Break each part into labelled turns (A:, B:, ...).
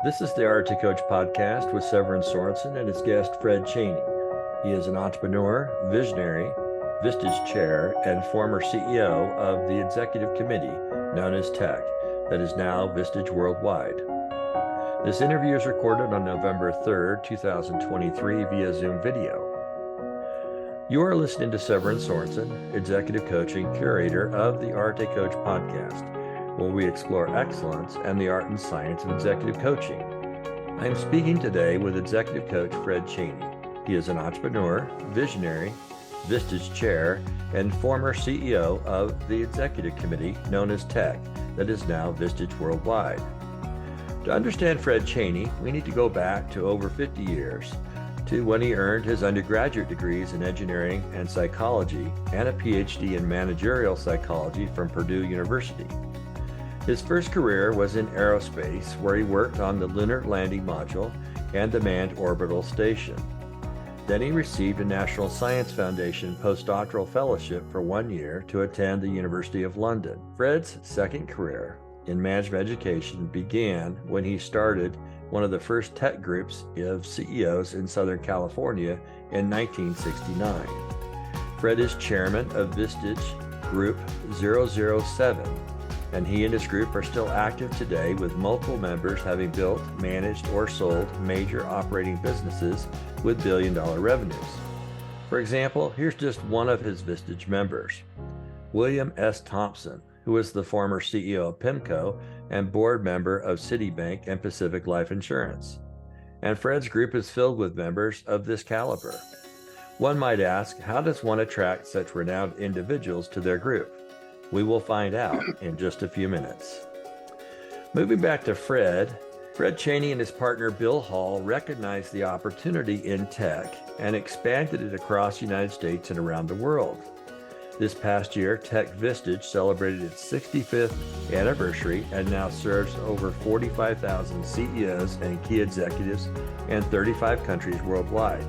A: This is the Arete Coach Podcast with Severin Sorensen and his guest, Fred Chaney. He is an entrepreneur, visionary, Vistage Chair, and former CEO of the executive committee known as TEC, that is now Vistage Worldwide. This interview is recorded on November 3rd, 2023 via Zoom video. You are listening to Severin Sorensen, executive coaching curator of the Arete Coach Podcast, where we explore excellence and the art and science of executive coaching. I am speaking today with executive coach Fred Chaney. He is an entrepreneur, visionary, Vistage Chair, and former CEO of the executive committee known as TEC, that is now Vistage Worldwide. To understand Fred Chaney, we need to go back to over 50 years, to when he earned his undergraduate degrees in engineering and psychology and a PhD in managerial psychology from Purdue University. His first career was in aerospace, where he worked on the Lunar Landing Module and the Manned Orbital Station. Then he received a National Science Foundation postdoctoral fellowship for 1 year to attend the University of London. Fred's second career in management education began when he started one of the first tech groups of CEOs in Southern California in 1969. Fred is chairman of Vistage Group 007, and he and his group are still active today, with multiple members having built, managed, or sold major operating businesses with billion-dollar revenues. For example, here's just one of his Vistage members, William S. Thompson, who is the former CEO of PIMCO and board member of Citibank and Pacific Life Insurance. And Fred's group is filled with members of this caliber. One might ask, how does one attract such renowned individuals to their group? We will find out in just a few minutes. Moving back to Fred Chaney and his partner Bill Hall recognized the opportunity in tech and expanded it across the United States and around the world. This past year, TEC Vistage celebrated its 65th anniversary and now serves over 45,000 CEOs and key executives in 35 countries worldwide.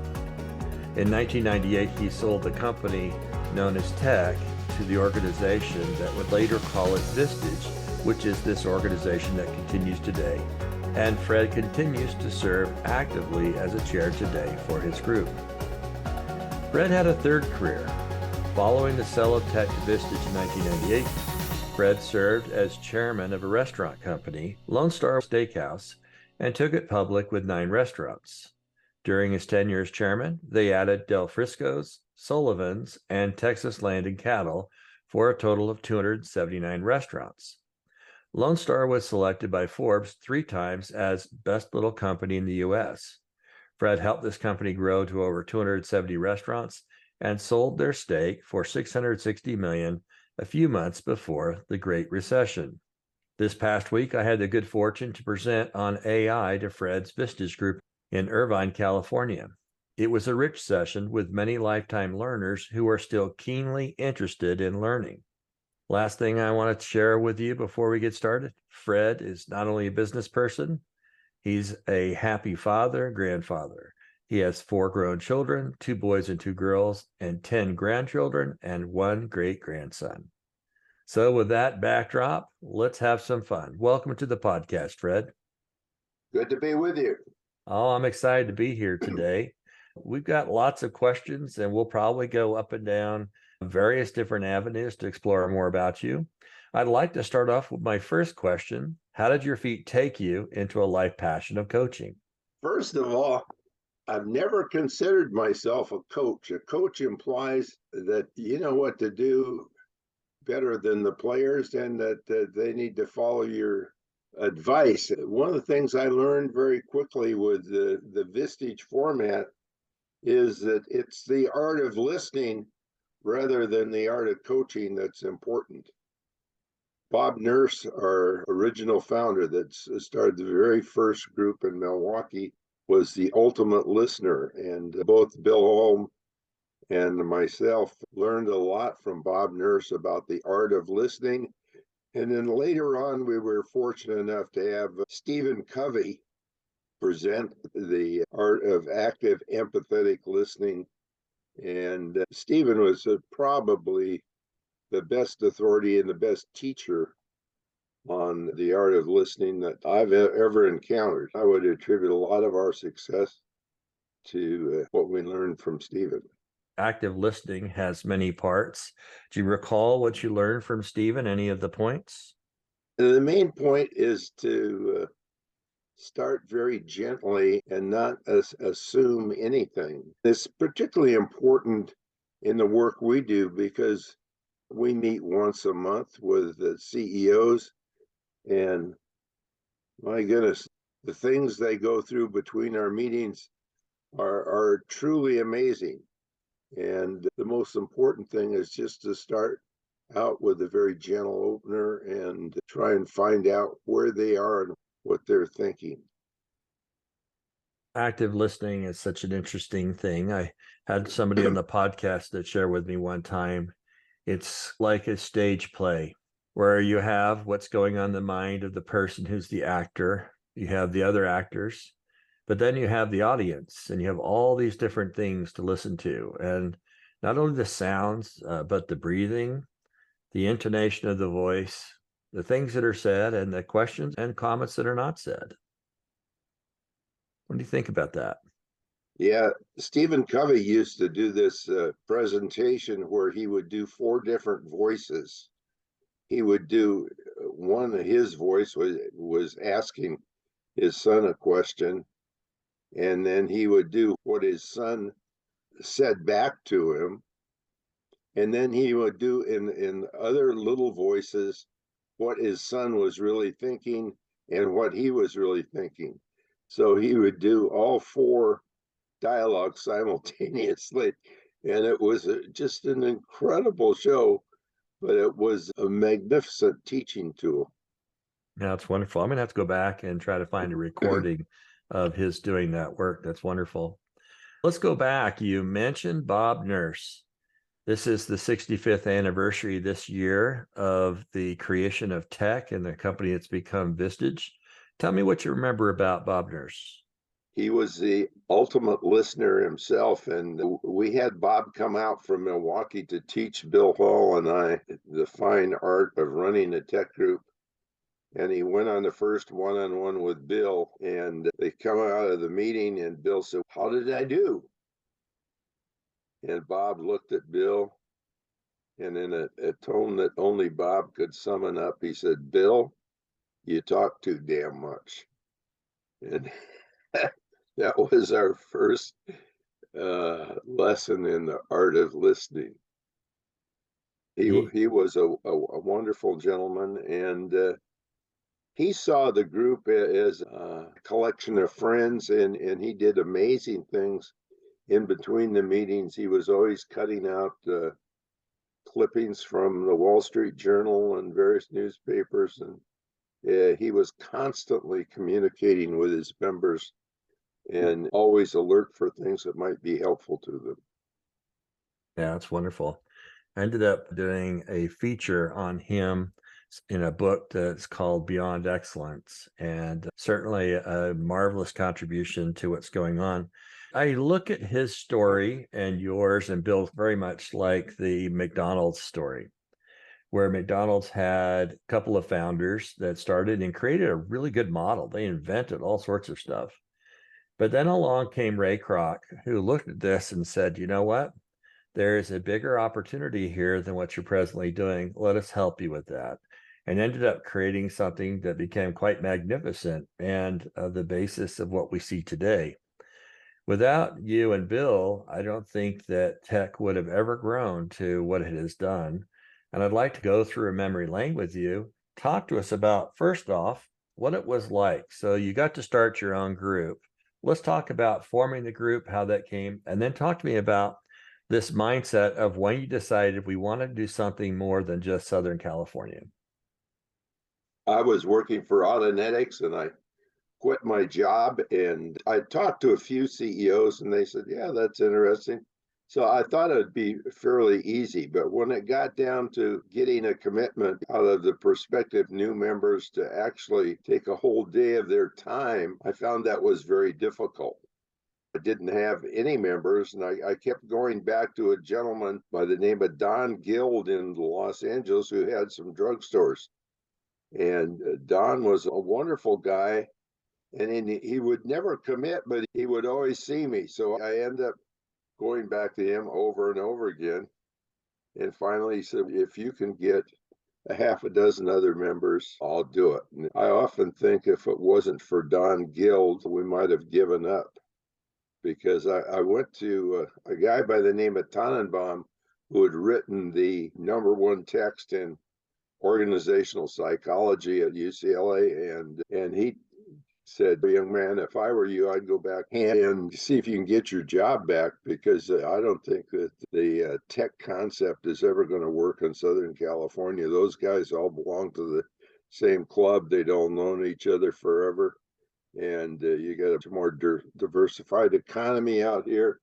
A: In 1998, he sold the company known as TEC to the organization that would later call it Vistage, which is this organization that continues today. And Fred continues to serve actively as a chair today for his group. Fred had a third career. Following the sale of TEC to Vistage in 1998, Fred served as chairman of a restaurant company, Lonestar Steakhouse, and took it public with 9 restaurants. During his tenure as chairman, they added Friscos, Sullivans, and Texas Land & Cattle for a total of 279 restaurants. Lonestar was selected by Forbes 3 times as Best Little Company in the U.S. Fred helped this company grow to over 270 restaurants and sold their stake for $660 million a few months before the Great Recession. This past week, I had the good fortune to present on AI to Fred's Vistage Group in Irvine, California. It was a rich session with many lifetime learners who are still keenly interested in learning. Last thing I want to share with you before we get started, Fred is not only a business person, he's a happy father, grandfather. He has 4 grown children, 2 boys and 2 girls, and 10 grandchildren, and 1 great-grandson. So with that backdrop, let's have some fun. Welcome to the podcast, Fred.
B: Good to be with you.
A: Oh, I'm excited to be here today. We've got lots of questions, and we'll probably go up and down various different avenues to explore more about you. I'd like to start off with my first question. How did your feet take you into a life passion of coaching?
B: First of all, I've never considered myself a coach. A coach implies that you know what to do better than the players and that they need to follow your advice. One of the things I learned very quickly with the Vistage format is that it's the art of listening rather than the art of coaching that's important. Bob Nurse, our original founder that started the very first group in Milwaukee, was the ultimate listener. And both Bill Holm and myself learned a lot from Bob Nurse about the art of listening. And then later on, we were fortunate enough to have Stephen Covey present the art of active empathetic listening. And Stephen was probably the best authority and the best teacher on the art of listening that I've ever encountered. I would attribute a lot of our success to what we learned from Stephen.
A: Active listening has many parts. Do you recall what you learned from Stephen? Any of the points?
B: And the main point is to start very gently and not assume anything. It's particularly important in the work we do because we meet once a month with the CEOs, and my goodness, the things they go through between our meetings are truly amazing. And the most important thing is just to start out with a very gentle opener and try and find out where they are and what they're thinking.
A: Active listening is such an interesting thing. I had somebody on the podcast that shared with me one time. It's like a stage play where you have what's going on in the mind of the person who's the actor. You have the other actors, but then you have the audience and you have all these different things to listen to. And not only the sounds, but the breathing, the intonation of the voice, the things that are said, and the questions and comments that are not said. What do you think about that?
B: Yeah, Stephen Covey used to do this presentation where he would do 4 different voices. He would do one, his voice was asking his son a question, and then he would do what his son said back to him, and then he would do in other little voices what his son was really thinking and what he was really thinking. So he would do all 4 dialogues simultaneously, and it was just an incredible show, but it was a magnificent teaching tool.
A: Yeah, it's wonderful. I'm going to have to go back and try to find a recording of his doing that work. That's wonderful. Let's go back. You mentioned Bob Nurse. This is the 65th anniversary this year of the creation of TEC and the company that's become Vistage. Tell me what you remember about Bob Nurse.
B: He was the ultimate listener himself, and we had Bob come out from Milwaukee to teach Bill Hall and I the fine art of running a tech group. And he went on the first one-on-one with Bill, and they come out of the meeting, and Bill said, "How did I do?" And Bob looked at Bill, and in a tone that only Bob could summon up, he said, "Bill, you talk too damn much." And that was our first lesson in the art of listening. He was a wonderful gentleman, and he saw the group as a collection of friends, and he did amazing things in between the meetings. He was always cutting out clippings from the Wall Street Journal and various newspapers, and he was constantly communicating with his members and always alert for things that might be helpful to them.
A: Yeah, it's wonderful. I ended up doing a feature on him in a book that's called Beyond Excellence, and certainly a marvelous contribution to what's going on. I look at his story and yours and Bill's very much like the McDonald's story, where McDonald's had a couple of founders that started and created a really good model. They invented all sorts of stuff. But then along came Ray Kroc, who looked at this and said, you know what? There is a bigger opportunity here than what you're presently doing. Let us help you with that. And ended up creating something that became quite magnificent and the basis of what we see today. Without you and Bill, I don't think that TEC would have ever grown to what it has done. And I'd like to go through a memory lane with you. Talk to us about, first off, what it was like. So you got to start your own group. Let's talk about forming the group, how that came, and then talk to me about this mindset of when you decided we want to do something more than just Southern California.
B: I was working for Autonetics, and I quit my job, and I talked to a few CEOs, and they said, "Yeah, that's interesting." So I thought it'd be fairly easy, but when it got down to getting a commitment out of the prospective new members to actually take a whole day of their time, I found that was very difficult. I didn't have any members, and I kept going back to a gentleman by the name of Don Guild in Los Angeles who had some drugstores. And Don was a wonderful guy, and he would never commit, but he would always see me. So I ended up going back to him over and over again. And finally, he said, if you can get a half a dozen other members, I'll do it. And I often think if it wasn't for Don Guild, we might have given up, because I went to a guy by the name of Tannenbaum, who had written the #1 text in organizational psychology at UCLA, and he said, young man, if I were you, I'd go back and see if you can get your job back, because I don't think that the tech concept is ever going to work in Southern California. Those guys all belong to the same club. They'd all known each other forever. And you got a more diversified economy out here.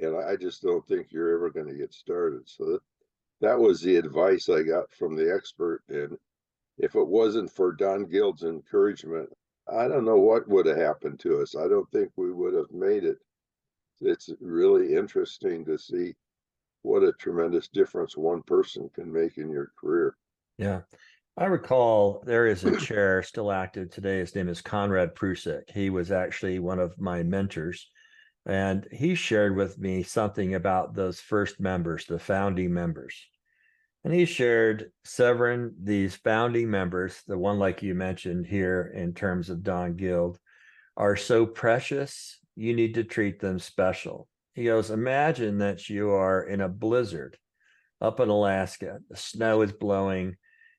B: And I just don't think you're ever going to get started. So that was the advice I got from the expert. And if it wasn't for Don Guild's encouragement, I don't know what would have happened to us. I don't think we would have made it. It's really interesting to see what a tremendous difference one person can make in your career.
A: Yeah. I recall there is a chair still active today. His name is Conrad Prusik. He was actually one of my mentors, and he shared with me something about those first members, the founding members. And he shared, Severin, these founding members, the one like you mentioned here in terms of Don Guild, are so precious, you need to treat them special. He goes, imagine that you are in a blizzard up in Alaska, the snow is blowing,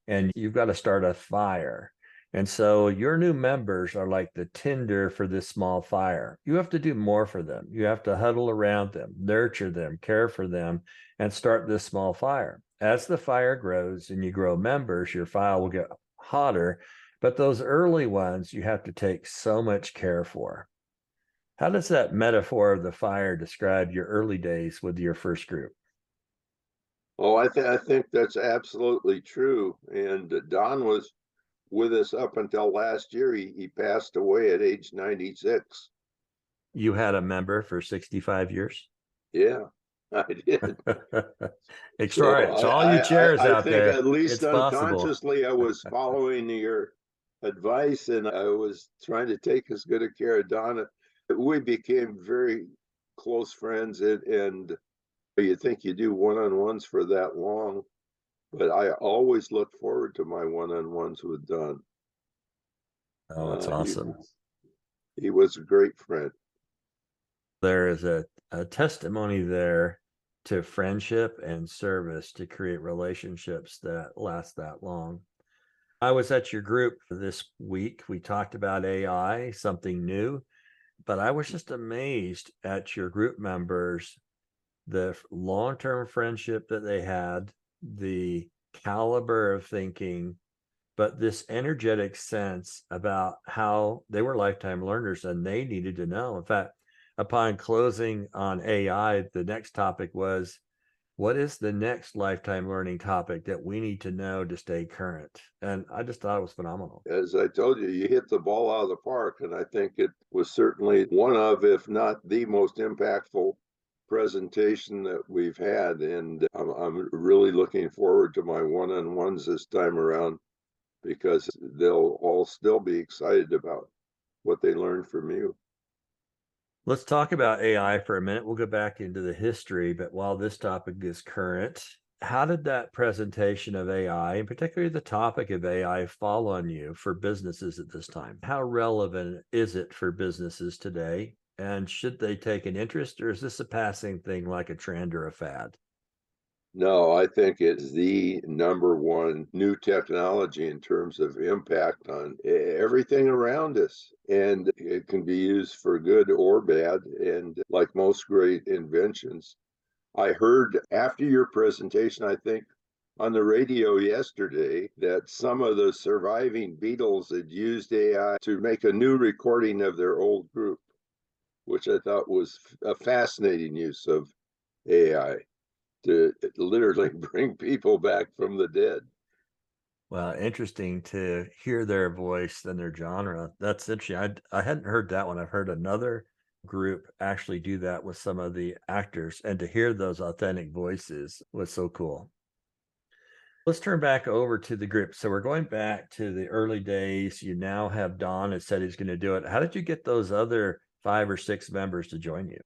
A: and you've got to start a fire. And so your new members are like the tinder for this small fire. You have to do more for them. You have to huddle around them, nurture them, care for them, and start this small fire. As the fire grows and you grow members, your fire will get hotter. But those early ones, you have to take so much care for. How does that metaphor of the fire describe your early days with your first group?
B: Oh, I think that's absolutely true. And Don was with us up until last year. He passed away at age 96.
A: You had a member for 65 years?
B: Yeah, I did.
A: Extraordinary. So all you chairs
B: I
A: out
B: think
A: there,
B: at least
A: it's possible.
B: unconsciously I was following your advice, and I was trying to take as good a care of Donna. We became very close friends, and you think you do one-on-ones for that long, but I always look forward to my one-on-ones with Don.
A: Oh, it's
B: Uh, he,
A: awesome.
B: he was a great friend.
A: There is a testimony there to friendship and service to create relationships that last that long. I was at your group this week. We talked about AI, something new, but I was just amazed at your group members, the long-term friendship that they had, the caliber of thinking, but this energetic sense about how they were lifetime learners and they needed to know. In fact, upon closing on AI, the next topic was, what is the next lifetime learning topic that we need to know to stay current? And I just thought it was phenomenal.
B: As I told you, you hit the ball out of the park, and I think it was certainly one of, if not the most impactful presentation that we've had. And I'm really looking forward to my one-on-ones this time around, because they'll all still be excited about what they learned from you.
A: Let's talk about AI for a minute. We'll go back into the history, but while this topic is current, how did that presentation of AI, and particularly the topic of AI, fall on you for businesses at this time? How relevant is it for businesses today? And should they take an interest, or is this a passing thing like a trend or a fad?
B: No, I think it's the #1 new technology in terms of impact on everything around us. And it can be used for good or bad. And like most great inventions, I heard after your presentation, I think on the radio yesterday, that some of the surviving Beatles had used AI to make a new recording of their old group, which I thought was a fascinating use of AI to literally bring people back from the dead.
A: Well, interesting to hear their voice and their genre. That's interesting. I hadn't heard that one. I've heard another group actually do that with some of the actors, and to hear those authentic voices was so cool. Let's turn back over to the group. So we're going back to the early days. You now have Don that said he's going to do it. How did you get those other 5 or 6 members to join you?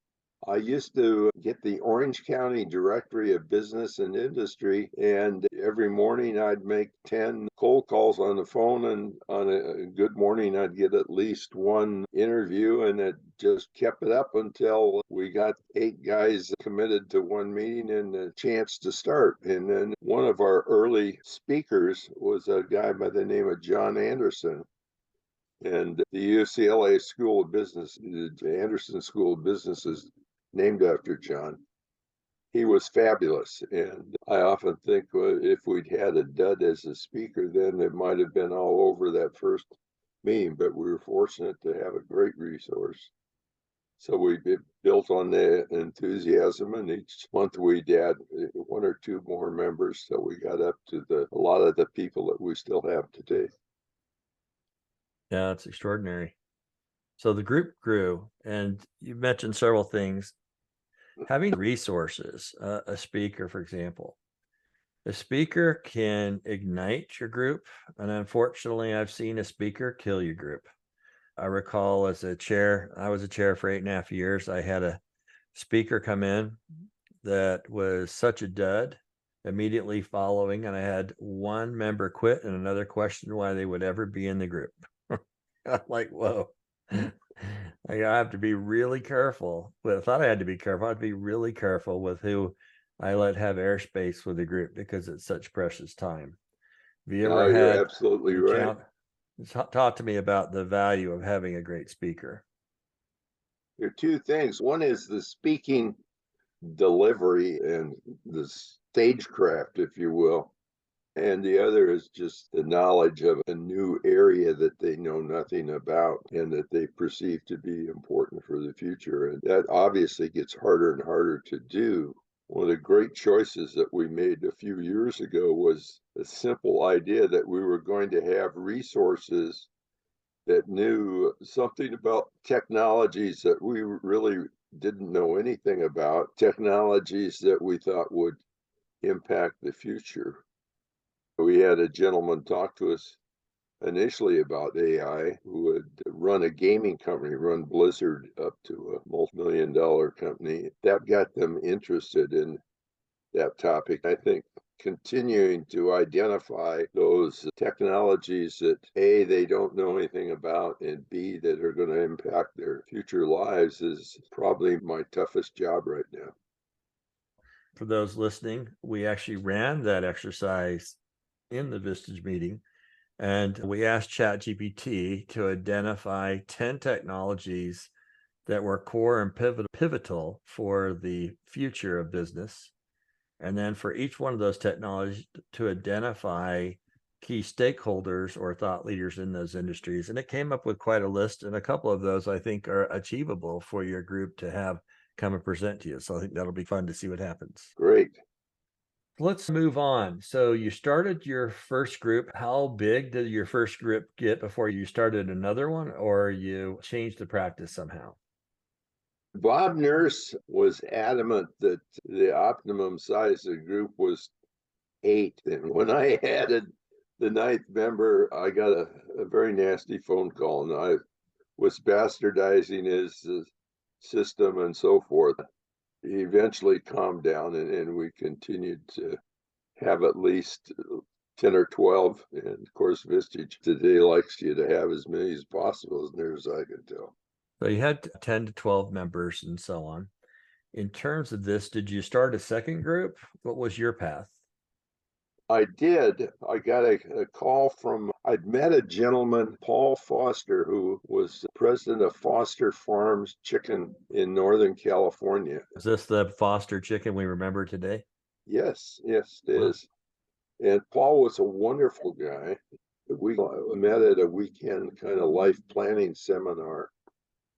B: I used to get the Orange County Directory of Business and Industry, and every morning I'd make 10 cold calls on the phone, and on a good morning I'd get at least one interview, and it just kept it up until we got 8 guys committed to one meeting and a chance to start. And then one of our early speakers was a guy by the name of John Anderson. And the UCLA School of Business, the Anderson School of Business, is named after John. He was fabulous. And I often think if we'd had a dud as a speaker, then it might have been all over that first meeting, but we were fortunate to have a great resource. So we built on the enthusiasm, and each month we'd add 1 or 2 more members. So we got up to a lot of the people that we still have today.
A: Yeah, it's extraordinary. So the group grew, and you mentioned several things. Having resources, a speaker, for example, a speaker can ignite your group. And unfortunately, I've seen a speaker kill your group. I recall as a chair, I was a chair for 8.5 years. I had a speaker come in that was such a dud immediately following, and I had one member quit and another question why they would ever be in the group. I'm like, whoa. I have to be really careful. Well, I thought I had to be careful. I'd be really careful with who I let have airspace with the group because it's such precious time. Have you ever
B: You're
A: had
B: absolutely right.
A: Talk to me about the value of having a great speaker.
B: There are 2 things. One is the speaking delivery and the stagecraft, if you will. And the other is just the knowledge of a new area that they know nothing about and that they perceive to be important for the future. And that obviously gets harder and harder to do. One of the great choices that we made a few years ago was a simple idea that we were going to have resources that knew something about technologies that we really didn't know anything about, technologies that we thought would impact the future. We had a gentleman talk to us initially about AI who had run a gaming company, run Blizzard up to a multi-million-dollar company. That got them interested in that topic. I think continuing to identify those technologies that A, they don't know anything about, and B, that are going to impact their future lives is probably my toughest job right now.
A: For those listening, we actually ran that exercise in the Vistage meeting, and we asked ChatGPT to identify 10 technologies that were core and pivotal for the future of business. And then for each one of those technologies to identify key stakeholders or thought leaders in those industries. And it came up with quite a list. And a couple of those I think are achievable for your group to have come and present to you. So I think that'll be fun to see what happens.
B: Great.
A: Let's move on. So you started your first group. How big did your first group get before you started another one, or you changed the practice somehow?
B: Bob Nurse was adamant that the optimum size of the group was 8. And when I added the 9th member, I got a very nasty phone call, and I was bastardizing his system and so forth. He eventually calmed down, and we continued to have at least 10 or 12. And of course, Vistage today likes you to have as many as possible, as near as I can tell.
A: So you had 10 to 12 members and so on. In terms of this, did you start a second group? What was your path?
B: I did. I got a call from, I'd met a gentleman, Paul Foster, who was president of Foster Farms Chicken in Northern California.
A: Is this the Foster chicken we remember today?
B: Yes, it is. And Paul was a wonderful guy. We met at a weekend kind of life planning seminar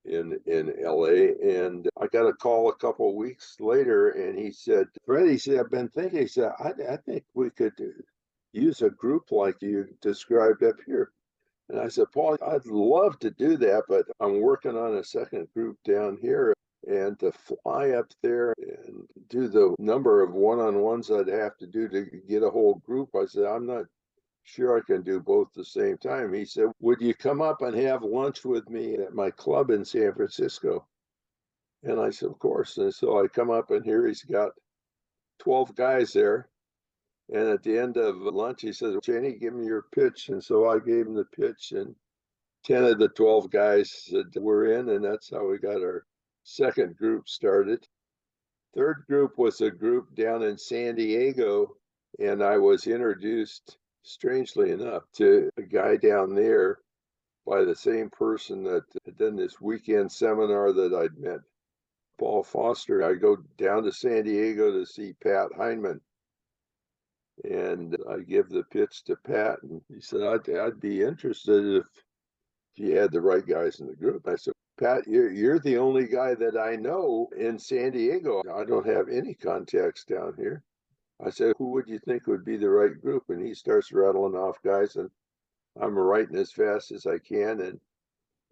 B: in LA, and I got a call a couple of weeks later, and he said, Fred, he said, I've been thinking, he said, I think we could use a group like you described up here. And I said, Paul, I'd love to do that, but I'm working on a second group down here. and to fly up there and do the number of one-on-ones I'd have to do to get a whole group. I said, I'm not sure I can do both at the same time. He said, would you come up and have lunch with me at my club in San Francisco? And I said, of course. And so I come up, and here he's got 12 guys there. And at the end of lunch, he says, Chaney, give me your pitch. And so I gave him the pitch, and 10 of the 12 guys said, we're in. And that's how we got our second group started. Third group was a group down in San Diego. And I was introduced, strangely enough, to a guy down there by the same person that had done this weekend seminar that I'd met, Paul Foster. I go down to San Diego to see Pat Heineman. And I give the pitch to Pat, and he said, I'd be interested if you had the right guys in the group. I said, Pat, you're the only guy that I know in San Diego. I don't have any contacts down here. I said, who would you think would be the right group? And he starts rattling off guys, and I'm writing as fast as I can.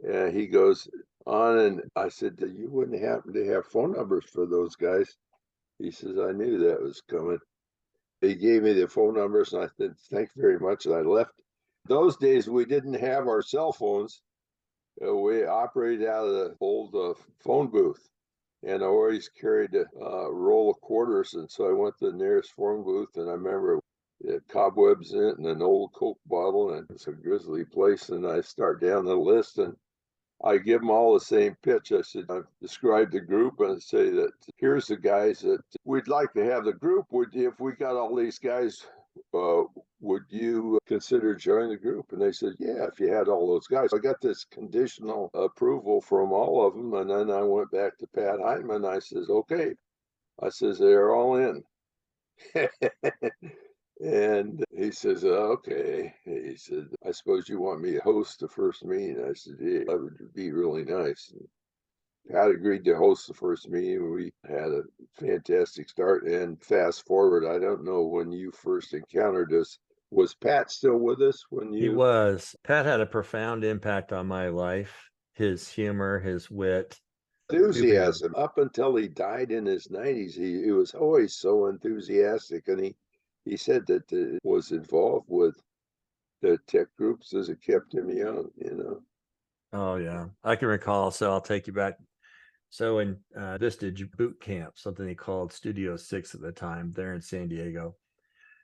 B: And he goes on, and I said, you wouldn't happen to have phone numbers for those guys? He says, I knew that was coming. He gave me the phone numbers, and I said, thanks very much. And I left. Those days, we didn't have our cell phones. We operated out of the old phone booth, and I always carried a roll of quarters. And so I went to the nearest phone booth, and I remember it had cobwebs in it and an old Coke bottle, and it's a grisly place. And I start down the list, and I give them all the same pitch. I said, I've described the group and say that here's the guys that we'd like to have the group. If we got all these guys, would you consider joining the group? And they said, yeah, if you had all those guys. I got this conditional approval from all of them. And then I went back to Pat Heineman. I says, okay. I says, they're all in. And he says, okay. He said, I suppose you want me to host the first meeting? I said, yeah, that would be really nice. And Pat agreed to host the first meeting. We had a fantastic start. And fast forward, I don't know when you first encountered us. Was Pat still with us when you?
A: He was. Pat had a profound impact on my life. His humor, his wit,
B: Enthusiasm. Up until he died in his 90s, he was always so enthusiastic. And he said that it was involved with the tech groups as it kept him young,
A: Oh, yeah. I can recall. So I'll take you back. So in Vistage boot camp, something he called Studio 6 at the time, there in San Diego.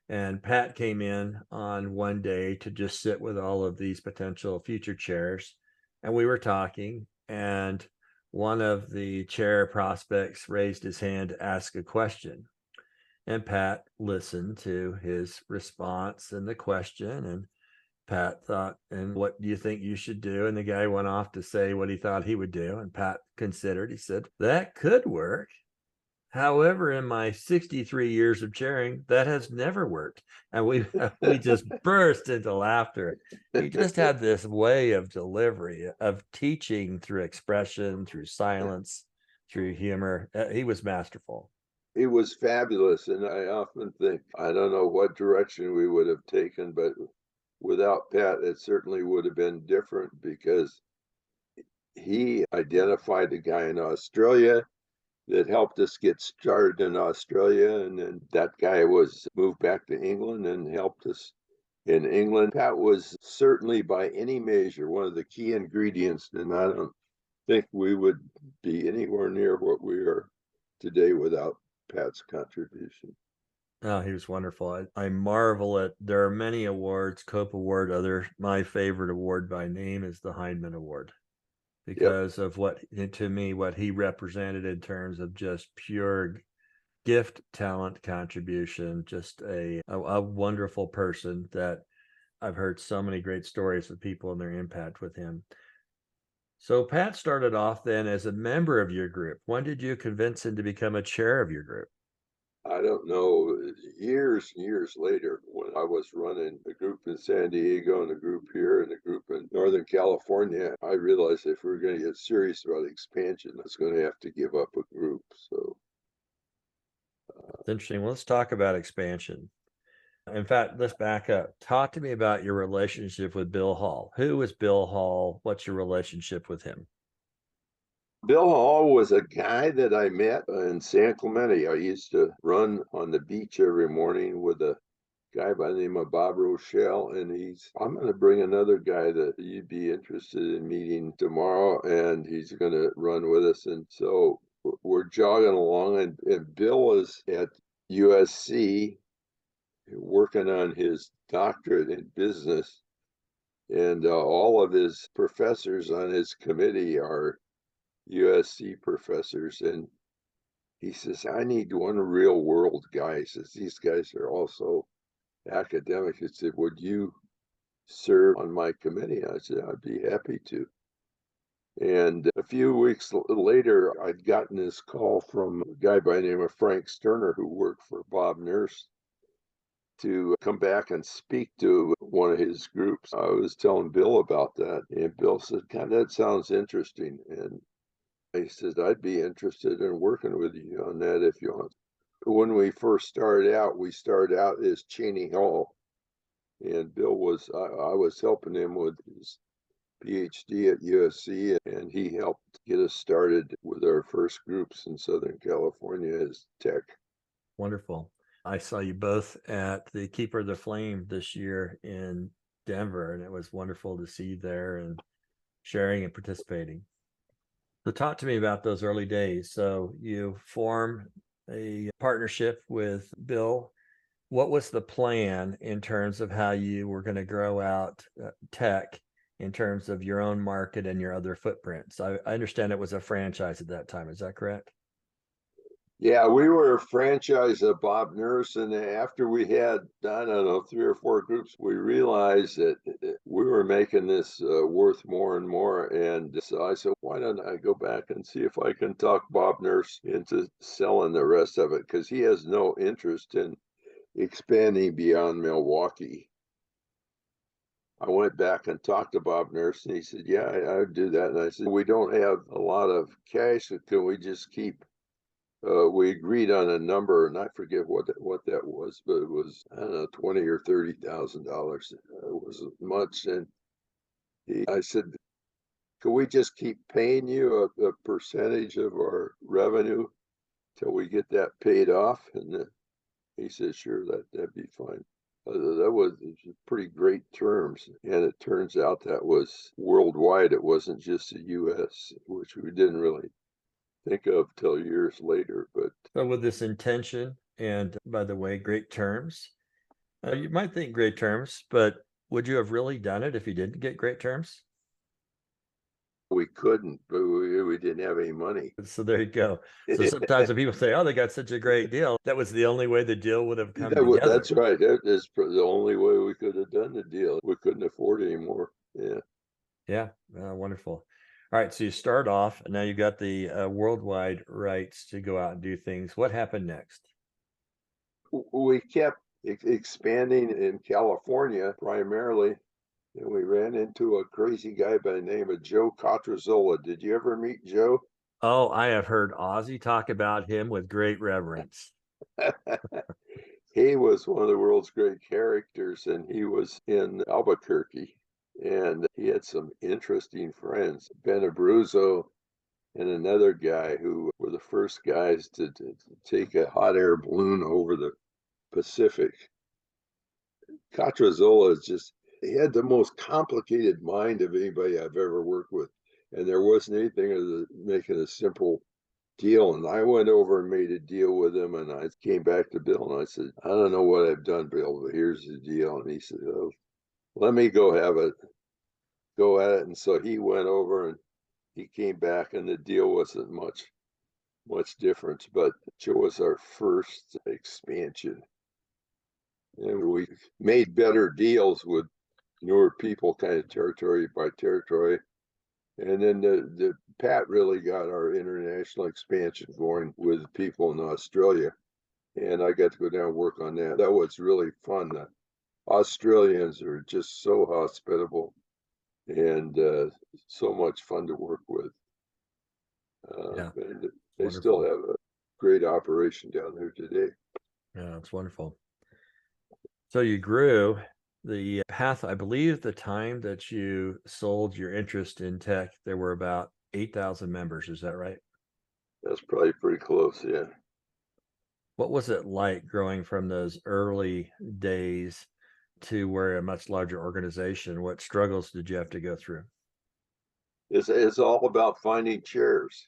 A: And Pat came in on one day to just sit with all of these potential future chairs. And we were talking, and one of the chair prospects raised his hand to ask a question. And Pat listened to his response and the question. And Pat thought, and what do you think you should do? And the guy went off to say what he thought he would do. And Pat considered, he said, that could work. However, in my 63 years of chairing, that has never worked. And we just burst into laughter. He just had this way of delivery, of teaching through expression, through silence, through humor. He was masterful.
B: It was fabulous. And I often think, I don't know what direction we would have taken, but without Pat, it certainly would have been different, because he identified a guy in Australia that helped us get started in Australia. And then that guy was moved back to England and helped us in England. Pat was certainly, by any measure, one of the key ingredients. And I don't think we would be anywhere near what we are today without Pat's contribution.
A: Oh, he was wonderful. I marvel at, there are many awards, Cope Award, my favorite award by name is the Heineman Award, because of what he represented in terms of just pure gift, talent, contribution, just a wonderful person that I've heard so many great stories of people and their impact with him. So Pat started off then as a member of your group. When did you convince him to become a chair of your group?
B: I don't know, years and years later, when I was running a group in San Diego and a group here and a group in Northern California, I realized if we were going to get serious about expansion, I was going to have to give up a group. So
A: it's interesting. Well, let's talk about expansion. In fact, let's back up. Talk to me about your relationship with Bill Hall. Who is Bill Hall? What's your relationship with him?
B: Bill Hall was a guy that I met in San Clemente. I used to run on the beach every morning with a guy by the name of Bob Rochelle, and I'm going to bring another guy that you'd be interested in meeting tomorrow, and he's going to run with us. And so we're jogging along, and Bill is at USC working on his doctorate in business, and all of his professors on his committee are USC professors. And he says, I need one real world guy. He says, these guys are also academic. He said, would you serve on my committee? I said, I'd be happy to. And a few weeks later, I'd gotten this call from a guy by the name of Frank Sterner, who worked for Bob Nurse, to come back and speak to one of his groups. I was telling Bill about that, and Bill said, God, that sounds interesting. And he said, I'd be interested in working with you on that if you want. When we first started out, we started out as Chaney Hall, and Bill I was helping him with his PhD at USC, and he helped get us started with our first groups in Southern California as TEC.
A: Wonderful. I saw you both at the Keeper of the Flame this year in Denver, and it was wonderful to see you there and sharing and participating. So talk to me about those early days. So you form a partnership with Bill. What was the plan in terms of how you were going to grow out TEC in terms of your own market and your other footprints? I understand it was a franchise at that time. Is that correct?
B: Yeah, we were a franchise of Bob Nurse, and after we had, I don't know, 3 or 4 groups, we realized that we were making this worth more and more. And so I said, why don't I go back and see if I can talk Bob Nurse into selling the rest of it, because he has no interest in expanding beyond Milwaukee. I went back and talked to Bob Nurse, and he said, yeah, I would do that. And I said, we don't have a lot of cash, so can we just keep we agreed on a number, and I forget what that was, but it was, I don't know, $20,000 or $30,000. It wasn't much. And I said, could we just keep paying you a percentage of our revenue till we get that paid off? And he said, sure, that'd be fine. That was pretty great terms. And it turns out that was worldwide. It wasn't just the US, which we didn't really think of till years later. But
A: so with this intention, and by the way, great terms, you might think great terms, but would you have really done it if you didn't get great terms?
B: We couldn't, but we didn't have any money.
A: So there you go. So sometimes when people say, oh, they got such a great deal, that was the only way the deal would have come together.
B: That's right. That is the only way we could have done the deal. We couldn't afford anymore. Yeah.
A: Yeah. Wonderful. All right. So you start off, and now you got the worldwide rights to go out and do things. What happened next?
B: We kept expanding in California primarily. And we ran into a crazy guy by the name of Joe Cotrazola. Did you ever meet Joe?
A: Oh, I have heard Ozzy talk about him with great reverence.
B: He was one of the world's great characters, and he was in Albuquerque. And he had some interesting friends, Ben Abruzzo and another guy, who were the first guys to take a hot air balloon over the Pacific. Cotrazola he had the most complicated mind of anybody I've ever worked with. And there wasn't anything other than making a simple deal. And I went over and made a deal with him, and I came back to Bill and I said, I don't know what I've done, Bill, but here's the deal. And he said, oh, let me go at it. And so he went over and he came back, and the deal wasn't much different, but it was our first expansion. And we made better deals with newer people, kind of territory by territory. And then the Pat really got our international expansion going with people in Australia. And I got to go down and work on that. That was really fun. The Australians are just so hospitable and so much fun to work with.
A: Yeah,
B: and they
A: wonderful.
B: Still have a great operation down there today.
A: Yeah, it's wonderful. So you grew the path. I believe the time that you sold your interest in TEC, there were about 8,000 members. Is that right?
B: That's probably pretty close, yeah.
A: What was it like growing from those early days to where a much larger organization? What struggles did you have to go through?
B: It's all about finding chairs.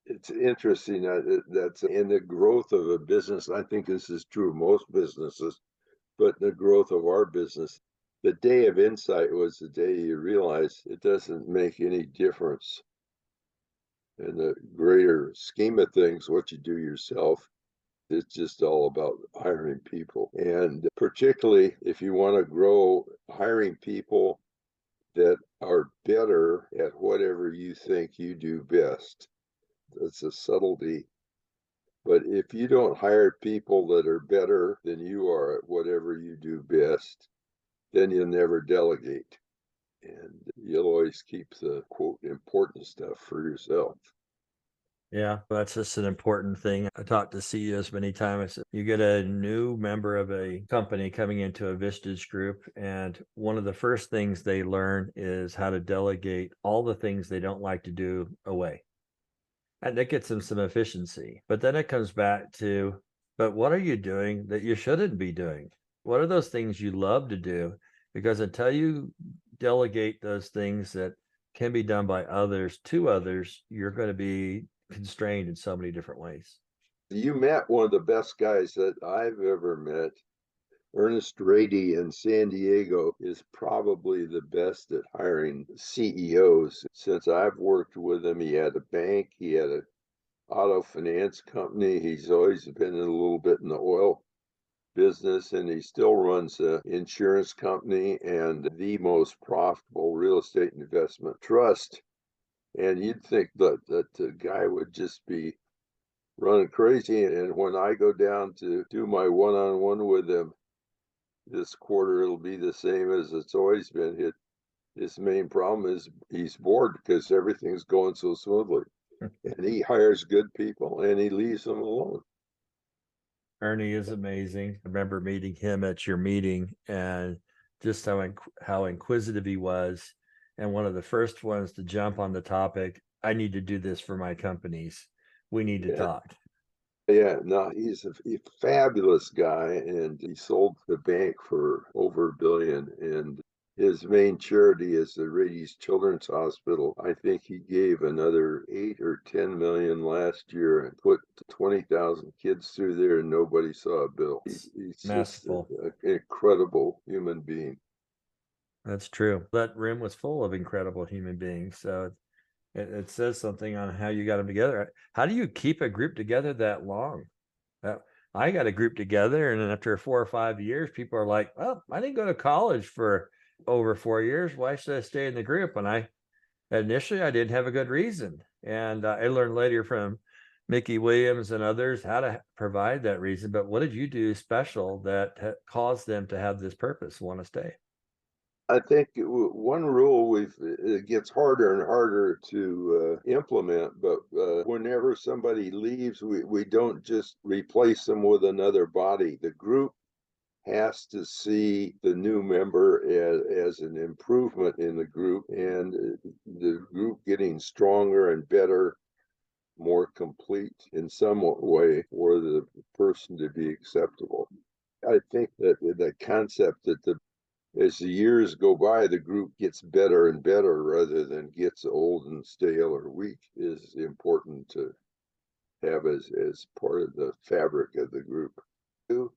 B: It's interesting that's in the growth of a business. I think this is true of most businesses, but the growth of our business, the day of insight was the day you realize it doesn't make any difference in the greater scheme of things what you do yourself. It's just all about hiring people. And particularly if you want to grow, hiring people that are better at whatever you think you do best. It's a subtlety. But if you don't hire people that are better than you are at whatever you do best, then you'll never delegate. And you'll always keep the quote important stuff for yourself.
A: Yeah, that's just an important thing. I talked to CEOs many times. You get a new member of a company coming into a Vistage group, and one of the first things they learn is how to delegate all the things they don't like to do away. And that gets them some efficiency. But then it comes back to, but what are you doing that you shouldn't be doing? What are those things you love to do? Because until you delegate those things that can be done by others to others, you're going to be constrained in so many different ways.
B: You met one of the best guys that I've ever met. Ernest Rady in San Diego is probably the best at hiring CEOs. Since I've worked with him, he had a bank, he had an auto finance company. He's always been in a little bit in the oil business, and he still runs an insurance company and the most profitable real estate investment trust. And you'd think that the guy would just be running crazy. And when I go down to do my one-on-one with him this quarter, it'll be the same as it's always been. His main problem is he's bored because everything's going so smoothly. And he hires good people and he leaves them alone.
A: Ernie is amazing. I remember meeting him at your meeting and just how inquisitive he was. And one of the first ones to jump on the topic, I need to do this for my companies. We need to talk.
B: Yeah, no, he's a fabulous guy, and he sold the bank for over $1 billion. And his main charity is the Rady's Children's Hospital. I think he gave another 8 or 10 million last year and put 20,000 kids through there, and nobody saw a bill. He's
A: Masterful.
B: just an incredible human being.
A: That's true. That room was full of incredible human beings. So it says something on how you got them together. How do you keep a group together that long? I got a group together, and then after 4 or 5 years, people are like, well, I didn't go to college for over 4 years. Why should I stay in the group? And initially I didn't have a good reason. And I learned later from Mickey Williams and others how to provide that reason. But what did you do special that caused them to have this purpose, want to stay?
B: I think one rule it gets harder and harder to implement, but whenever somebody leaves, we don't just replace them with another body. The group has to see the new member as an improvement in the group, and the group getting stronger and better, more complete in some way for the person to be acceptable. I think that the concept that as the years go by, the group gets better and better rather than gets old and stale or weak is important to have as part of the fabric of the group.
A: So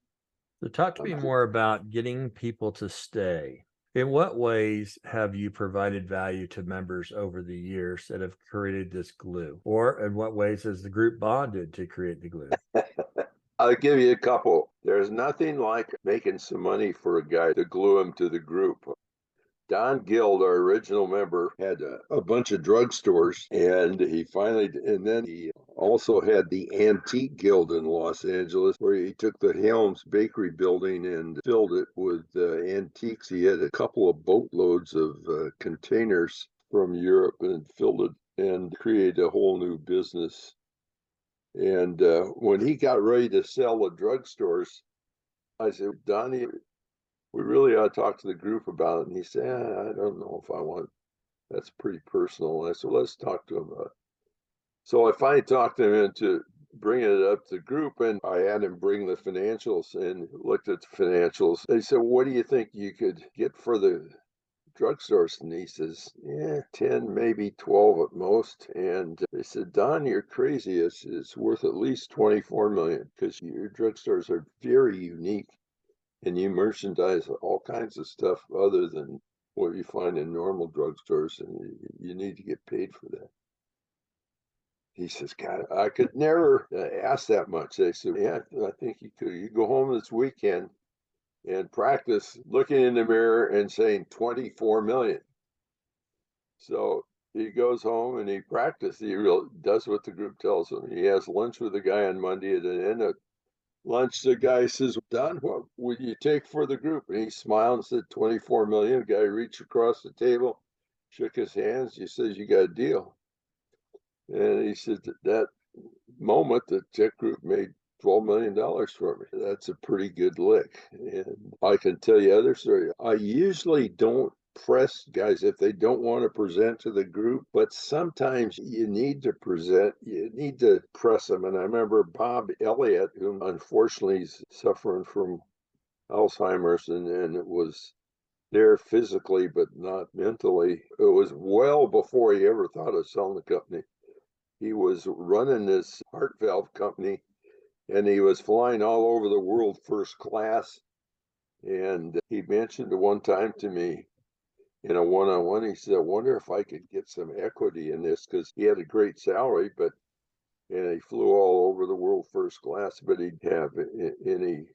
A: talk to me more about getting people to stay. In what ways have you provided value to members over the years that have created this glue? Or in what ways has the group bonded to create the glue?
B: I'll give you a couple. There's nothing like making some money for a guy to glue him to the group. Don Guild, our original member, had a bunch of drugstores, and then he also had the Antique Guild in Los Angeles, where he took the Helms Bakery building and filled it with antiques. He had a couple of boatloads of containers from Europe and filled it and created a whole new business. And when he got ready to sell the drugstores, I said, Donnie, we really ought to talk to the group about it. And he said, I don't know if I want
C: that's pretty personal. And I said, let's talk to him about it. So I finally talked him into bringing it up to the group, and I had him bring the financials and looked at the financials. They said, what do you think you could get for the drugstores? And he says, yeah, 10, maybe 12 at most. And they said, Don, you're crazy. It's worth at least 24 million because your drugstores are very unique and you merchandise all kinds of stuff other than what you find in normal drugstores, and you need to get paid for that. He says, God, I could never ask that much. They said, yeah, I think you could. You go home this weekend and practice looking in the mirror and saying 24 million. So he goes home and he practices. He does what the group tells him. He has lunch with the guy on Monday. At the end of lunch, the guy says, Don, what would you take for the group? And he smiled and said, 24 million. The guy reached across the table, shook his hands. He says, you got a deal. And he said that moment the tech group made $12 million for me. That's a pretty good lick. And I can tell you other story. I usually don't press guys if they don't want to present to the group, but sometimes you need to present, you need to press them. And I remember Bob Elliott, who unfortunately is suffering from Alzheimer's and it was there physically, but not mentally. It was well before he ever thought of selling the company. He was running this heart valve company and he was flying all over the world first class. And he mentioned one time to me in a one-on-one, he said, I wonder if I could get some equity in this because he had a great salary, and he flew all over the world first class, but he'd have any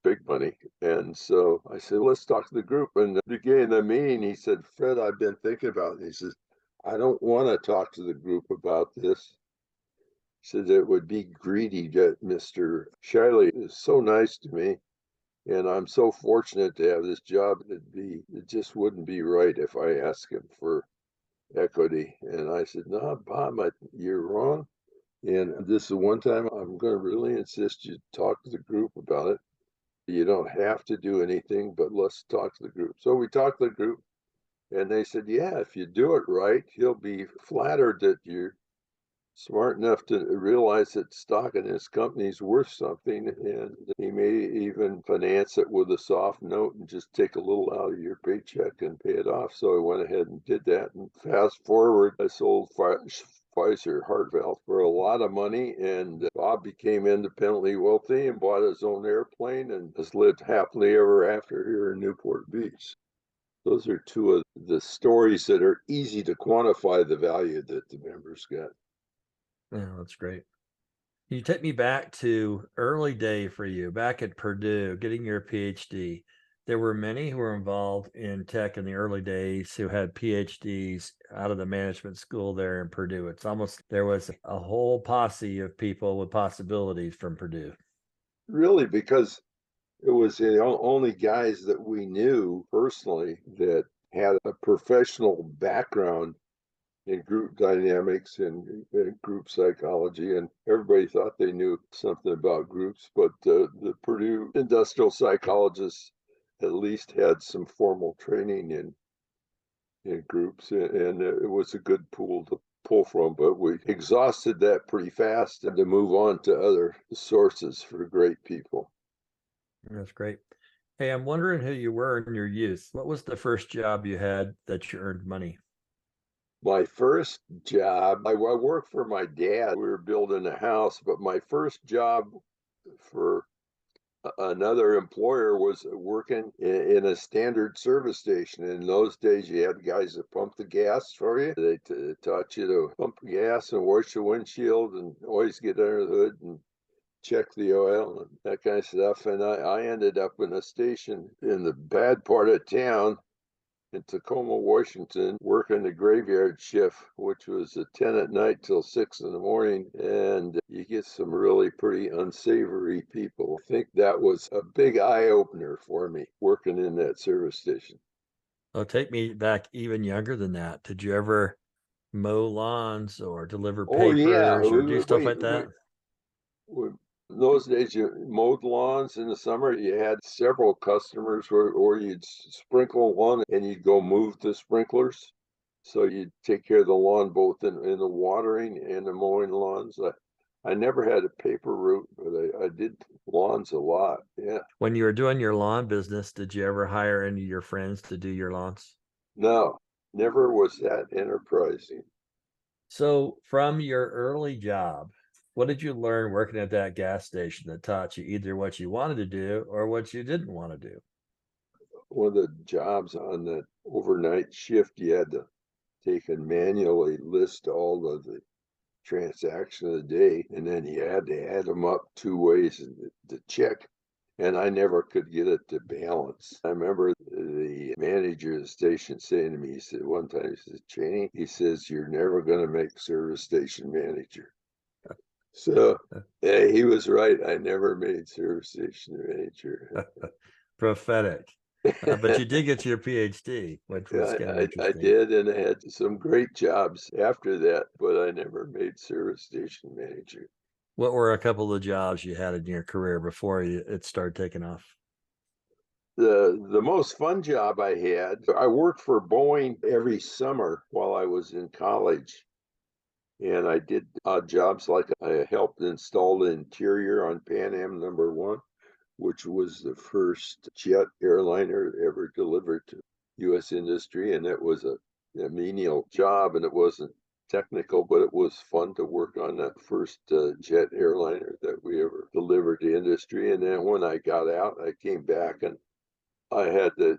C: big money. And so I said, let's talk to the group. And at the beginning of the meeting, he said, Fred, I've been thinking about it. And he says, I don't want to talk to the group about this. He said it would be greedy that Mr. Shiley is so nice to me. And I'm so fortunate to have this job. It just wouldn't be right if I asked him for equity. And I said, no, Bob, you're wrong. And this is one time I'm going to really insist you talk to the group about it. You don't have to do anything, but let's talk to the group. So we talked to the group. And they said, yeah, if you do it right, he'll be flattered that you're smart enough to realize that stock in his company is worth something. And he may even finance it with a soft note and just take a little out of your paycheck and pay it off. So I went ahead and did that. And fast forward, I sold Pfizer heart valve for a lot of money. And Bob became independently wealthy and bought his own airplane and has lived happily ever after here in Newport Beach. Those are two of the stories that are easy to quantify the value that the members get.
A: Yeah, that's great. You take me back to early day for you, back at Purdue, getting your PhD. There were many who were involved in tech in the early days who had PhDs out of the management school there in Purdue. It's almost, there was a whole posse of people with possibilities from Purdue.
C: Really, because it was the only guys that we knew personally that had a professional background in group dynamics and group psychology, and everybody thought they knew something about groups, but the Purdue industrial psychologists at least had some formal training in groups, and it was a good pool to pull from, but we exhausted that pretty fast and to move on to other sources for great people.
A: That's great. Hey, I'm wondering who you were in your youth. What was the first job you had that you earned money?
C: My first job, I worked for my dad. We were building a house, but my first job for another employer was working in a standard service station. In those days, you had guys that pumped the gas for you. They taught you to pump gas and wash the windshield and always get under the hood and check the oil and that kind of stuff. And I ended up in a station in the bad part of town in Tacoma, Washington, working the graveyard shift, which was 10 at night till 6 in the morning. And you get some really pretty unsavory people. I think that was a big eye opener for me working in that service station.
A: Oh, take me back even younger than that. Did you ever mow lawns or deliver papers or do stuff like that?
C: In those days, you mowed lawns in the summer. You had several customers where you'd sprinkle one and you'd go move the sprinklers. So you take care of the lawn, both in the watering and the mowing lawns. I never had a paper route, but I did lawns a lot. Yeah.
A: When you were doing your lawn business, did you ever hire any of your friends to do your lawns?
C: No, never was that enterprising.
A: So from your early job, what did you learn working at that gas station that taught you either what you wanted to do or what you didn't want to do?
C: One of the jobs on that overnight shift, you had to take and manually list all of the transaction of the day, and then you had to add them up two ways to check. And I never could get it to balance. I remember the manager of the station saying to me, he said one time, he says, Chaney, he says, you're never going to make service station manager. So he was right. I never made service station manager.
A: Prophetic. But you did get your PhD, which was kind of interesting.
C: I did, and I had some great jobs after that, but I never made service station manager.
A: What were a couple of jobs you had in your career before it started taking off?
C: The most fun job I had, I worked for Boeing every summer while I was in college. And I did odd jobs, like I helped install the interior on Pan Am #1, which was the first jet airliner ever delivered to U.S. industry. And it was a menial job, and it wasn't technical, but it was fun to work on that first jet airliner that we ever delivered to industry. And then when I got out, I came back and I had the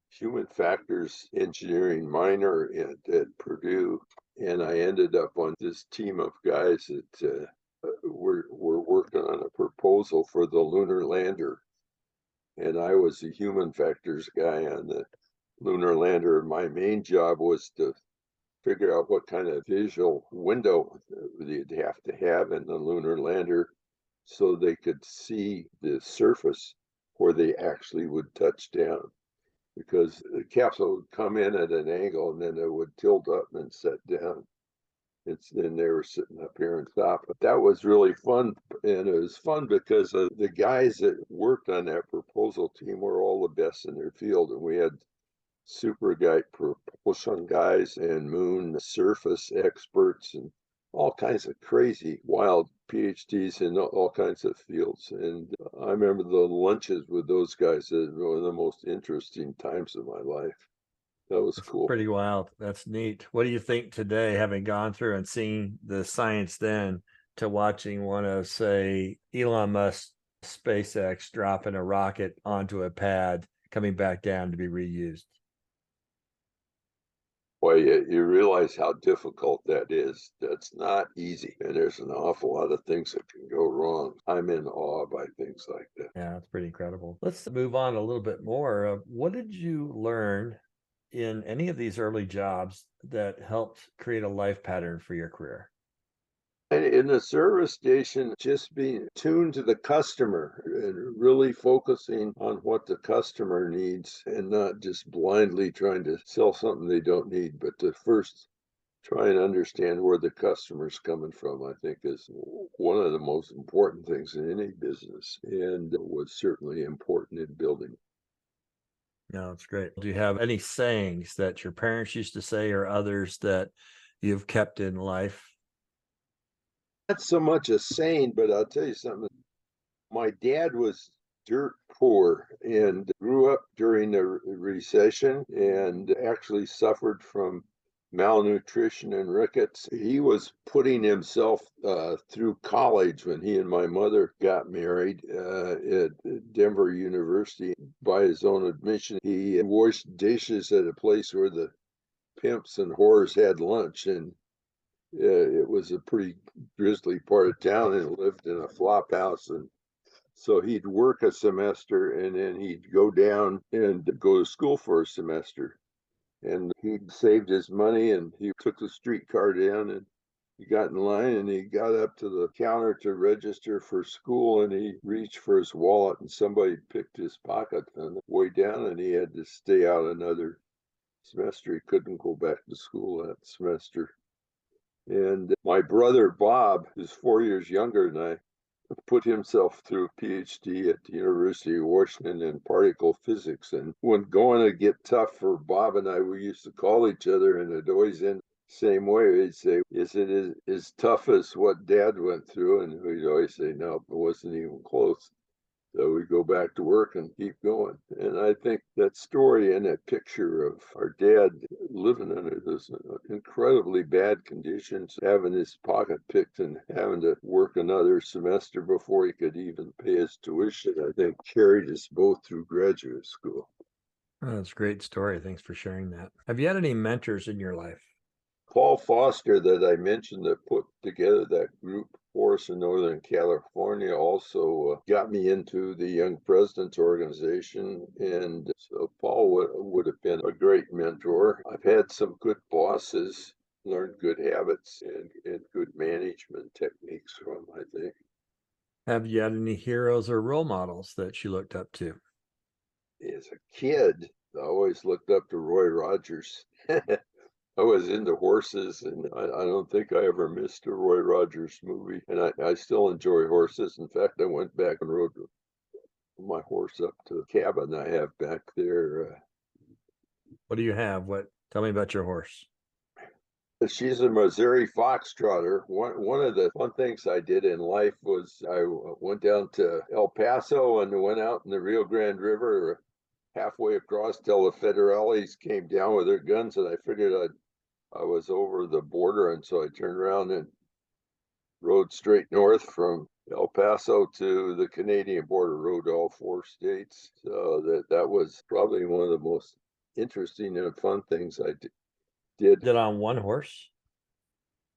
C: human factors engineering minor at Purdue. And I ended up on this team of guys that were working on a proposal for the lunar lander. And I was the human factors guy on the lunar lander. My main job was to figure out what kind of visual window you'd have to have in the lunar lander so they could see the surface where they actually would touch down. Because the capsule would come in at an angle and then it would tilt up and set down. Then they were sitting up here on top. But that was really fun. And it was fun because the guys that worked on that proposal team were all the best in their field. And we had super guy propulsion guys and moon surface experts and all kinds of crazy, wild PhDs in all kinds of fields. And I remember the lunches with those guys as one of the most interesting times of my life. That was cool.
A: Pretty wild. That's neat. What do you think today, having gone through and seen the science then, to watching one of, say, Elon Musk's SpaceX dropping a rocket onto a pad, coming back down to be reused?
C: Well, you realize how difficult that is. That's not easy. And there's an awful lot of things that can go wrong. I'm in awe by things like that.
A: Yeah, it's pretty incredible. Let's move on a little bit more. What did you learn in any of these early jobs that helped create a life pattern for your career?
C: And in the service station, just being tuned to the customer and really focusing on what the customer needs and not just blindly trying to sell something they don't need, but to first try and understand where the customer's coming from, I think is one of the most important things in any business, and was certainly important in building.
A: No, it's great. Do you have any sayings that your parents used to say or others that you've kept in life?
C: Not so much a saying, but I'll tell you something. My dad was dirt poor and grew up during the recession and actually suffered from malnutrition and rickets. He was putting himself through college when he and my mother got married at Denver University by his own admission. He washed dishes at a place where the pimps and whores had lunch, and it was a pretty grisly part of town, and lived in a flop house. And so he'd work a semester and then he'd go down and go to school for a semester. And he'd saved his money and he took the streetcar down and he got in line and he got up to the counter to register for school, and he reached for his wallet and somebody picked his pocket on the way down and he had to stay out another semester. He couldn't go back to school that semester. And my brother Bob, who's 4 years younger than I, put himself through a PhD at the University of Washington in particle physics. And when going to get tough for Bob and I, we used to call each other, and it always ended the same way. He'd say, "Is it as tough as what Dad went through?" And we'd always say, "No, it wasn't even close." So we go back to work and keep going. And I think that story and that picture of our dad living under those incredibly bad conditions, having his pocket picked and having to work another semester before he could even pay his tuition, I think carried us both through graduate school.
A: Oh, that's a great story. Thanks for sharing that. Have you had any mentors in your life?
C: Paul Foster, that I mentioned, that put together that group for us in Northern California, also got me into the Young Presidents Organization. And so Paul would have been a great mentor. I've had some good bosses, learned good habits and good management techniques from, I think.
A: Have you had any heroes or role models that you looked up to?
C: As a kid, I always looked up to Roy Rogers. I was into horses, and I don't think I ever missed a Roy Rogers movie. And I still enjoy horses. In fact, I went back and rode my horse up to the cabin I have back there.
A: What do you have? Tell me about your horse.
C: She's a Missouri Foxtrotter. One of the fun things I did in life was I went down to El Paso and went out in the Rio Grande River halfway across till the Federales came down with their guns, and I figured I was over the border, and so I turned around and rode straight north from El Paso to the Canadian border, rode all 4 states. So that was probably one of the most interesting and fun things I did.
A: Did it on one horse?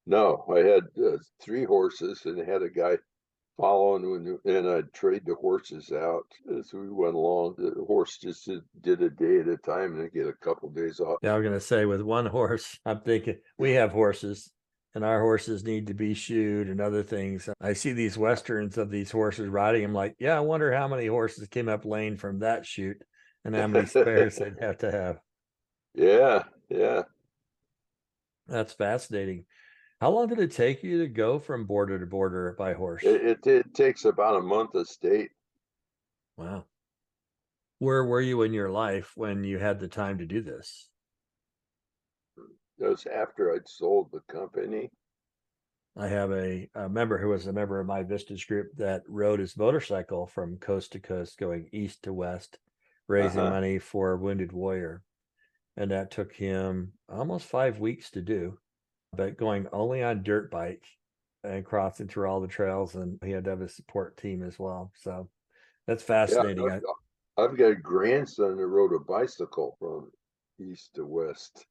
C: No, I had 3 horses and had a guy following, and I'd trade the horses out as we went along. The horse just did a day at a time and get a couple days off.
A: Yeah, I was going to say, with one horse, I'm thinking we have horses and our horses need to be shoed and other things. I see these Westerns of these horses riding. I'm like, yeah, I wonder how many horses came up lane from that shoot and how many spares they'd have to have.
C: Yeah.
A: That's fascinating. How long did it take you to go from border to border by horse?
C: It takes about a month a state.
A: Wow. Where were you in your life when you had the time to do this?
C: That was after I'd sold the company.
A: I have a member who was a member of my Vistage group that rode his motorcycle from coast to coast, going east to west, raising money for a wounded warrior. And that took him almost 5 weeks to do, but going only on dirt bike and crossing through all the trails. And he had to have a support team as well. So that's fascinating.
C: Yeah, I've got a grandson who rode a bicycle from east to west.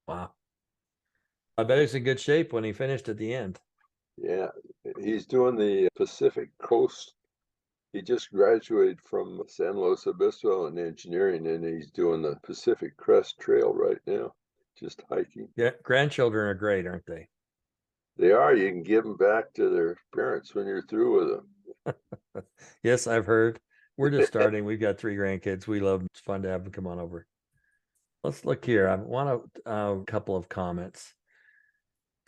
A: Wow. I bet he's in good shape when he finished at the end.
C: Yeah, he's doing the Pacific Coast. He just graduated from San Luis Obispo in engineering, and he's doing the Pacific Crest Trail right now, just hiking.
A: Yeah, grandchildren are great, aren't they?
C: They are. You can give them back to their parents when you're through with them.
A: Yes, I've heard. We're just starting. We've got 3 grandkids. We love them. It's fun to have them come on over. Let's look here. I want a couple of comments.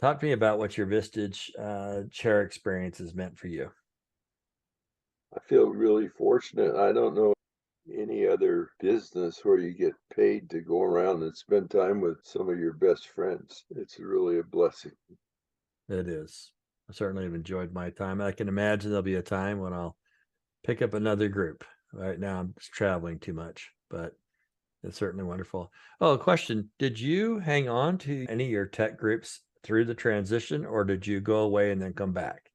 A: Talk to me about what your Vistage chair experience has meant for you.
C: I feel really fortunate. I don't know any other business where you get paid to go around and spend time with some of your best friends. It's really a blessing.
A: It is. I certainly have enjoyed my time. I can imagine there'll be a time when I'll pick up another group. Right now I'm just traveling too much, but it's certainly wonderful. Oh, a question. Did you hang on to any of your tech groups through the transition, or did you go away and then come back?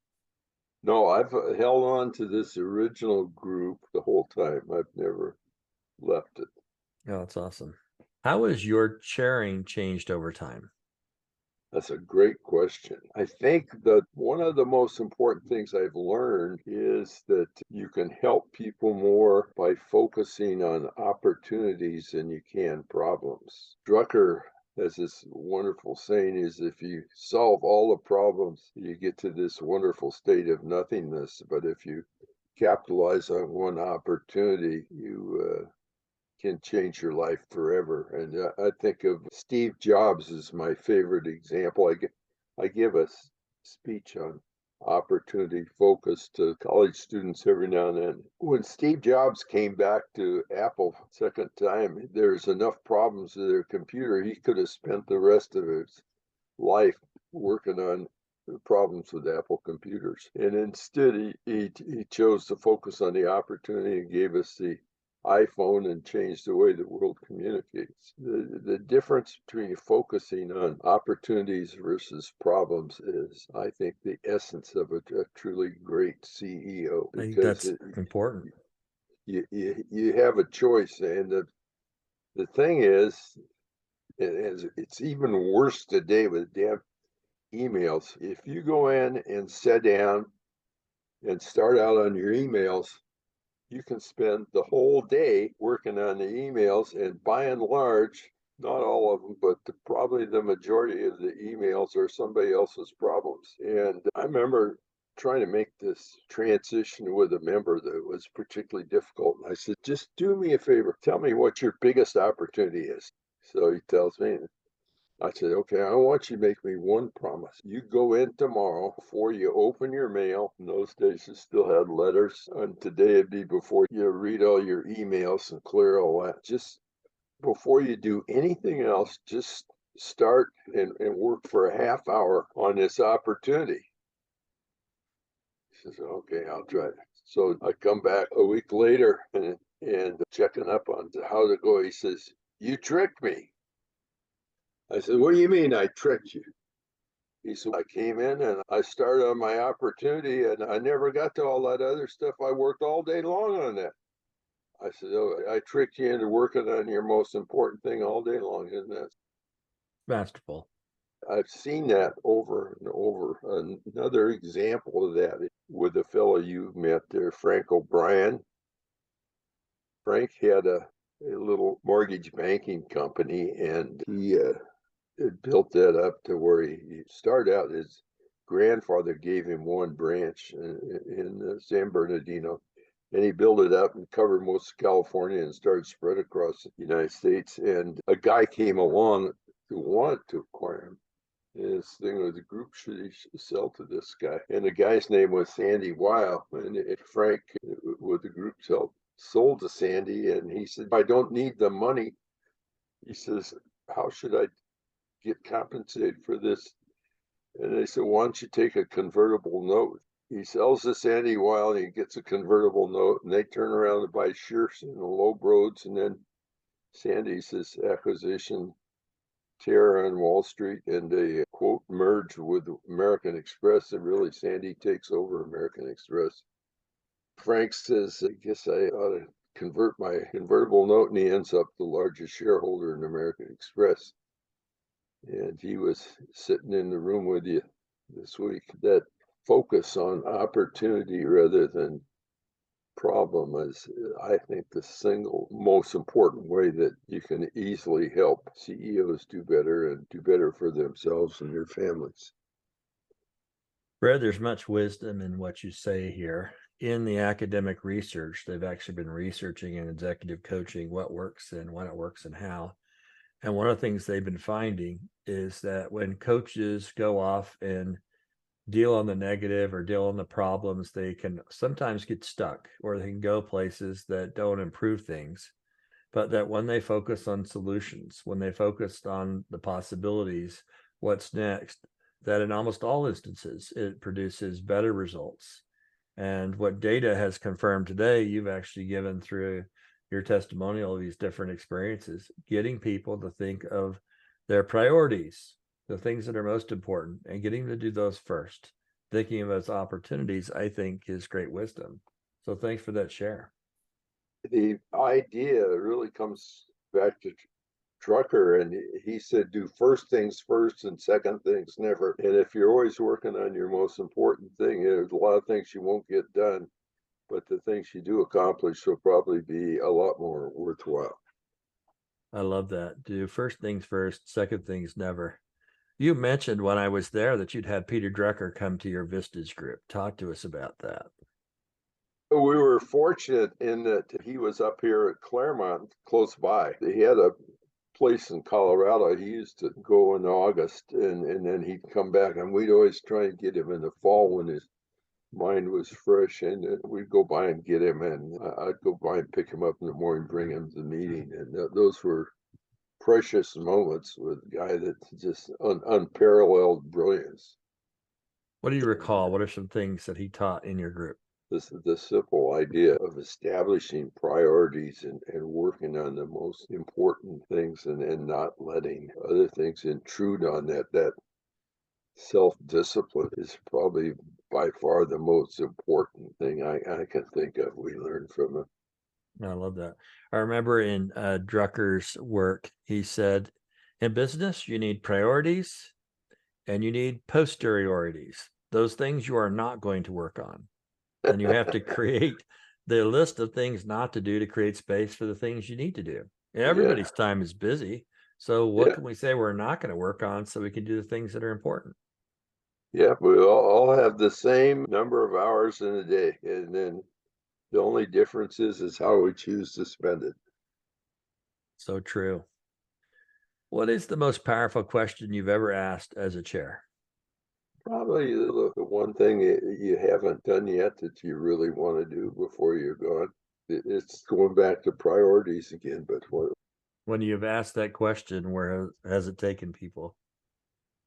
C: No, I've held on to this original group the whole time. I've never left it.
A: Oh, that's awesome. How has your chairing changed over time?
C: That's a great question. I think that one of the most important things I've learned is that you can help people more by focusing on opportunities than you can problems. Drucker has this wonderful saying is if you solve all the problems, you get to this wonderful state of nothingness. But if you capitalize on one opportunity, you can change your life forever. And I think of Steve Jobs as my favorite example. I give a speech on opportunity focus to college students every now and then. When Steve Jobs came back to Apple second time, there's enough problems with their computer. He could have spent the rest of his life working on the problems with Apple computers. And instead, he chose to focus on the opportunity and gave us the iPhone and changed the way the world communicates. The difference between focusing on opportunities versus problems is, I think, the essence of a truly great CEO.
A: I think
C: Because
A: that's important.
C: you have a choice, and the thing is, it's even worse today with damn emails. If you go in and sit down and start out on your emails, you can spend the whole day working on the emails, and by and large, not all of them, but probably the majority of the emails are somebody else's problems. And I remember trying to make this transition with a member that was particularly difficult. And I said, just do me a favor, tell me what your biggest opportunity is. So he tells me, I said, okay, I want you to make me one promise. You go in tomorrow before you open your mail. In those days, you still had letters. And today it'd be before you read all your emails and clear all that. Just before you do anything else, just start and work for a half hour on this opportunity. He says, okay, I'll try it. So I come back a week later and checking up on how to go. He says, you tricked me. I said, what do you mean I tricked you? He said, I came in and I started on my opportunity and I never got to all that other stuff. I worked all day long on that. I said, oh, I tricked you into working on your most important thing all day long, isn't it?
A: Masterful.
C: I've seen that over and over. Another example of that with a fellow you've met there, Frank O'Brien. Frank had a little mortgage banking company, and he built that up to where he started out. His grandfather gave him one branch in San Bernardino, and he built it up and covered most of California and started spread across the United States. And a guy came along who wanted to acquire him. And his thing was, the group should sell to this guy. And the guy's name was Sandy Weil. And Frank, with the group's help, sold to Sandy. And he said, I don't need the money. He says, how should I get compensated for this? And they said, why don't you take a convertible note? He sells to Sandy Weil and he gets a convertible note, and they turn around and buy shares in the low roads. And then Sandy says, acquisition tear on Wall Street, and they quote merge with American Express, and really Sandy takes over American Express. Frank says, I guess I ought to convert my convertible note, and he ends up the largest shareholder in American Express. And he was sitting in the room with you this week. That focus on opportunity rather than problem is, I think, the single most important way that you can easily help CEOs do better and do better for themselves and their families.
A: Fred, there's much wisdom in what you say here. In the academic research, they've actually been researching in executive coaching what works and when it works and how. And one of the things they've been finding is that when coaches go off and deal on the negative or deal on the problems, they can sometimes get stuck, or they can go places that don't improve things. But that when they focus on solutions, when they focused on the possibilities, what's next, that in almost all instances, it produces better results. And what data has confirmed today, you've actually given through your testimonial of these different experiences, getting people to think of their priorities, the things that are most important, and getting them to do those first. Thinking of those opportunities, I think, is great wisdom. So thanks for that share.
C: The idea really comes back to Drucker, and he said, do first things first and second things never. And if you're always working on your most important thing, there's a lot of things you won't get done, but the things you do accomplish will probably be a lot more worthwhile.
A: I love that. Do first things first, second things never. You mentioned when I was there that you'd had Peter Drucker come to your Vistage group. Talk to us about that.
C: We were fortunate in that he was up here at Claremont, close by. He had a place in Colorado. He used to go in August, and then he'd come back, and we'd always try and get him in the fall when his mind was fresh, and we'd go by and get him, and I'd go by and pick him up in the morning, bring him to the meeting, and those were precious moments with a guy that's just unparalleled brilliance.
A: What do you recall? What are some things that he taught in your group?
C: The simple idea of establishing priorities and working on the most important things and not letting other things intrude on that self-discipline is probably by far the most important thing I can think of we learned from him.
A: I love that. I remember in Drucker's work, he said, in business, you need priorities and you need posteriorities. Those things you are not going to work on. And you have to create the list of things not to do to create space for the things you need to do. And everybody's time is busy. So what can we say we're not going to work on so we can do the things that are important?
C: Yeah, we all have the same number of hours in a day. And then the only difference is how we choose to spend it.
A: So true. What is the most powerful question you've ever asked as a chair?
C: Probably the one thing you haven't done yet that you really want to do before you're gone. It's going back to priorities again, but
A: When you've asked that question, where has it taken people?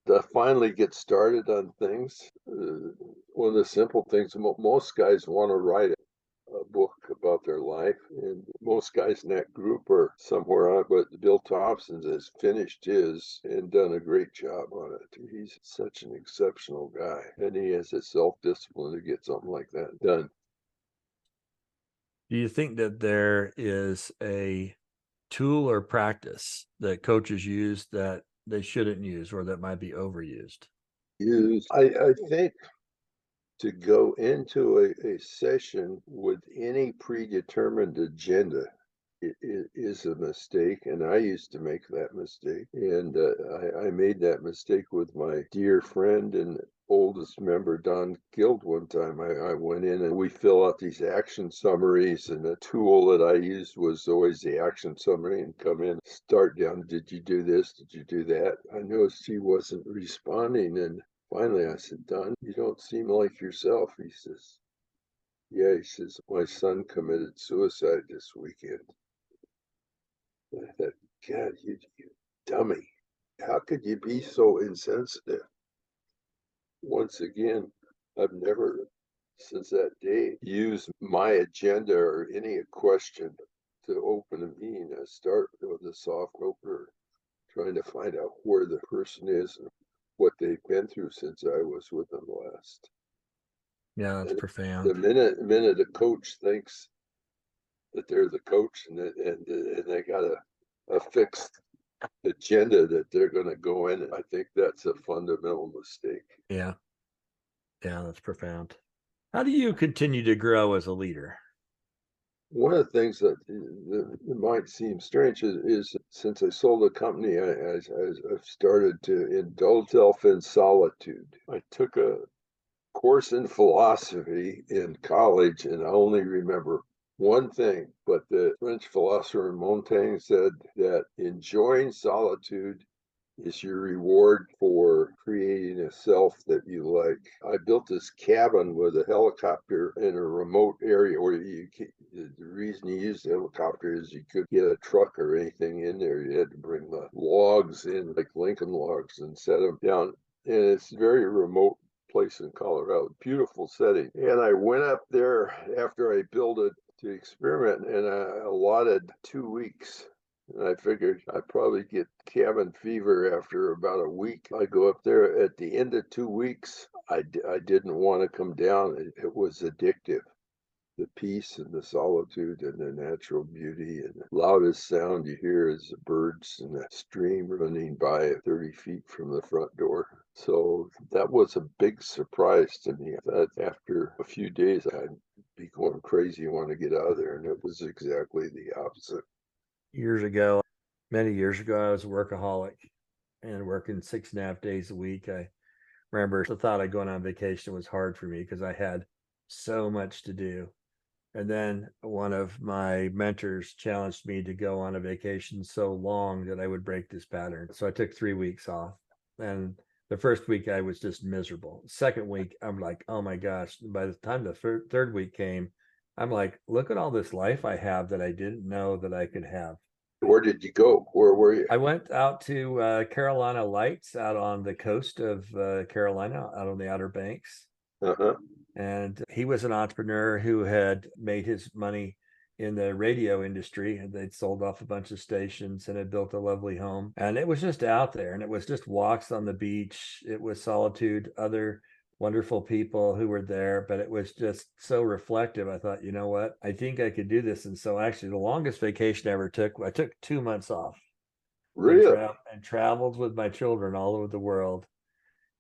C: To finally get started on things, one of the simple things, most guys want to write a book about their life, and most guys in that group are somewhere on, but Bill Thompson has finished his and done a great job on it. He's such an exceptional guy, and he has a self-discipline to get something like that done.
A: Do you think that there is a tool or practice that coaches use that they shouldn't use or that might be overused?
C: I think to go into a session with any predetermined agenda is a mistake, and I used to make that mistake, and I made that mistake with my dear friend and oldest member, Don Guild. One time I went in and we fill out these action summaries, and the tool that I used was always the action summary, and come in, start down, did you do this, did you do that? I noticed he wasn't responding, and finally I said, Don, you don't seem like yourself. He says, yeah, he says, my son committed suicide this weekend. I thought, God, you dummy. How could you be so insensitive? Once again, I've never, since that day, used my agenda or any question to open a meeting. I start with a soft opener, trying to find out where the person is and what they've been through since I was with them last.
A: Yeah, that's
C: And
A: profound.
C: the minute a coach thinks that they're the coach and they got a fixed agenda that they're going to go in, I think that's a fundamental mistake.
A: Yeah, that's profound. How do you continue to grow as a leader?
C: One of the things that might seem strange is since I sold the company, I've started to indulge myself in solitude. I took a course in philosophy in college, and I only remember one thing, but the French philosopher Montaigne said that enjoying solitude is your reward for creating a self that you like. I built this cabin with a helicopter in a remote area where the reason you use the helicopter is you could get a truck or anything in there. You had to bring the logs in, like Lincoln logs, and set them down. And it's a very remote place in Colorado, beautiful setting. And I went up there after I built it to experiment, and I allotted 2 weeks. And I figured I'd probably get cabin fever after about a week. I go up there at the end of 2 weeks. I didn't want to come down. It was addictive. The peace and the solitude and the natural beauty, and the loudest sound you hear is the birds and the stream running by 30 feet from the front door. So that was a big surprise to me. That after a few days, I'd be going crazy, want to get out of there. And it was exactly the opposite.
A: Many years ago, I was a workaholic and working 6.5 days a week. I remember the thought of going on vacation was hard for me because I had so much to do. And then one of my mentors challenged me to go on a vacation so long that I would break this pattern. So I took 3 weeks off. And the first week I was just miserable. Second week, I'm like, oh my gosh. By the time the third week came, I'm like, look at all this life I have that I didn't know that I could have.
C: Where did you go? Where were you?
A: I went out to Carolina Lights out on the coast of Carolina, out on the Outer Banks.
C: Uh-huh.
A: And he was an entrepreneur who had made his money in the radio industry, and they'd sold off a bunch of stations and had built a lovely home. And it was just out there, and it was just walks on the beach. It was solitude, other wonderful people who were there, but it was just so reflective. I thought, you know what? I think I could do this. And so actually the longest vacation I ever took, I took 2 months off.
C: Really?
A: And traveled with my children all over the world.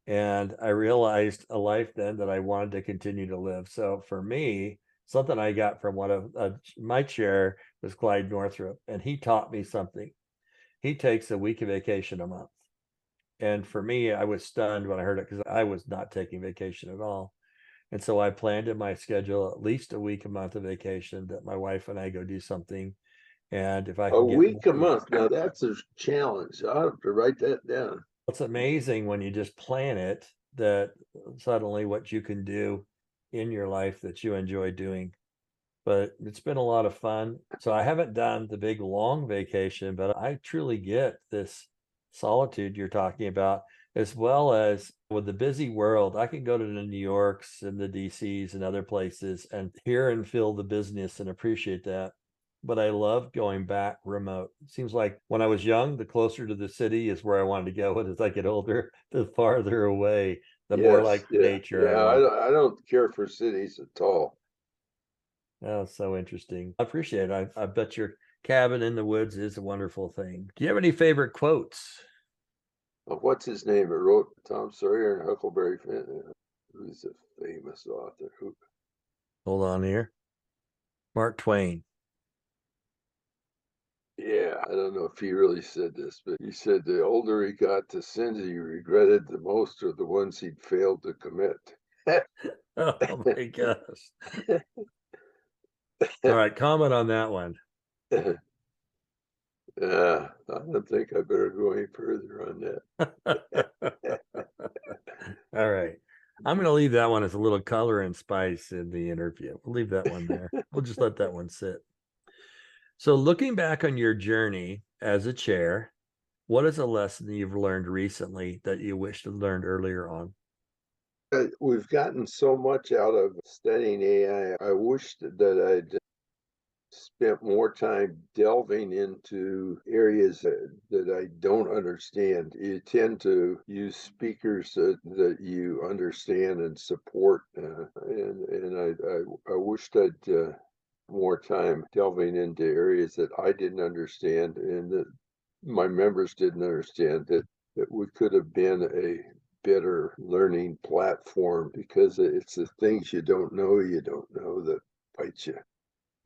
A: And I realized a life then that I wanted to continue to live. So for me, something I got from one of my chair was Clyde Northrup, and he taught me something. He takes a week of vacation a month. And for me, I was stunned when I heard it because I was not taking vacation at all. And so I planned in my schedule at least a week a month of vacation that my wife and I go do something. And if I
C: A
A: can get
C: week a
A: more,
C: month. Now that's a challenge. I'll have to write that down.
A: it's amazing when you just plan it that suddenly what you can do in your life that you enjoy doing. But it's been a lot of fun. So I haven't done the big long vacation, but I truly get this solitude you're talking about, as well as with the busy world. I can go to the New Yorks and the DCs and other places and hear and feel the business and appreciate that. But I love going back remote. It seems like when I was young, the closer to the city is where I wanted to go. And as I get older, the farther away, the more like nature I want.
C: I don't care for cities at all.
A: Oh, so interesting. I appreciate it. I bet your cabin in the woods is a wonderful thing. Do you have any favorite quotes?
C: What's his name? Who wrote Tom Sawyer and Huckleberry Finn? Who's a famous author? Who?
A: Hold on here. Mark Twain.
C: Yeah, I don't know if he really said this, but he said the older he got, the sins he regretted the most are the ones he'd failed to commit.
A: Oh my gosh. All right, comment on that one.
C: I don't think I better go any further on that.
A: All right. I'm going to leave that one as a little color and spice in the interview. We'll leave that one there. We'll just let that one sit. So looking back on your journey as a chair, what is a lesson that you've learned recently that you wish to learn earlier on?
C: We've gotten so much out of studying AI. I wish that I'd spent more time delving into areas that I don't understand. You tend to use speakers that you understand and support, and I wished I'd more time delving into areas that I didn't understand and that my members didn't understand, that we could have been a better learning platform, because it's the things you don't know that bite you.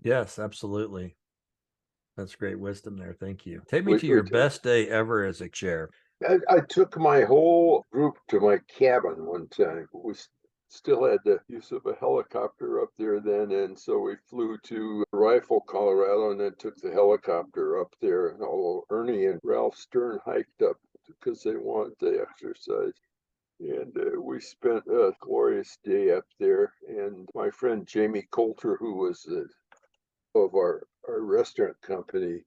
A: Yes, absolutely. That's great wisdom there. Thank you. Take me to your best day ever as a chair.
C: I took my whole group to my cabin one time. We still had the use of a helicopter up there then, and so we flew to Rifle, Colorado, and then took the helicopter up there. And although Ernie and Ralph Stern hiked up because they wanted the exercise. And we spent a glorious day up there. And my friend Jamie Coulter, who was of our restaurant company,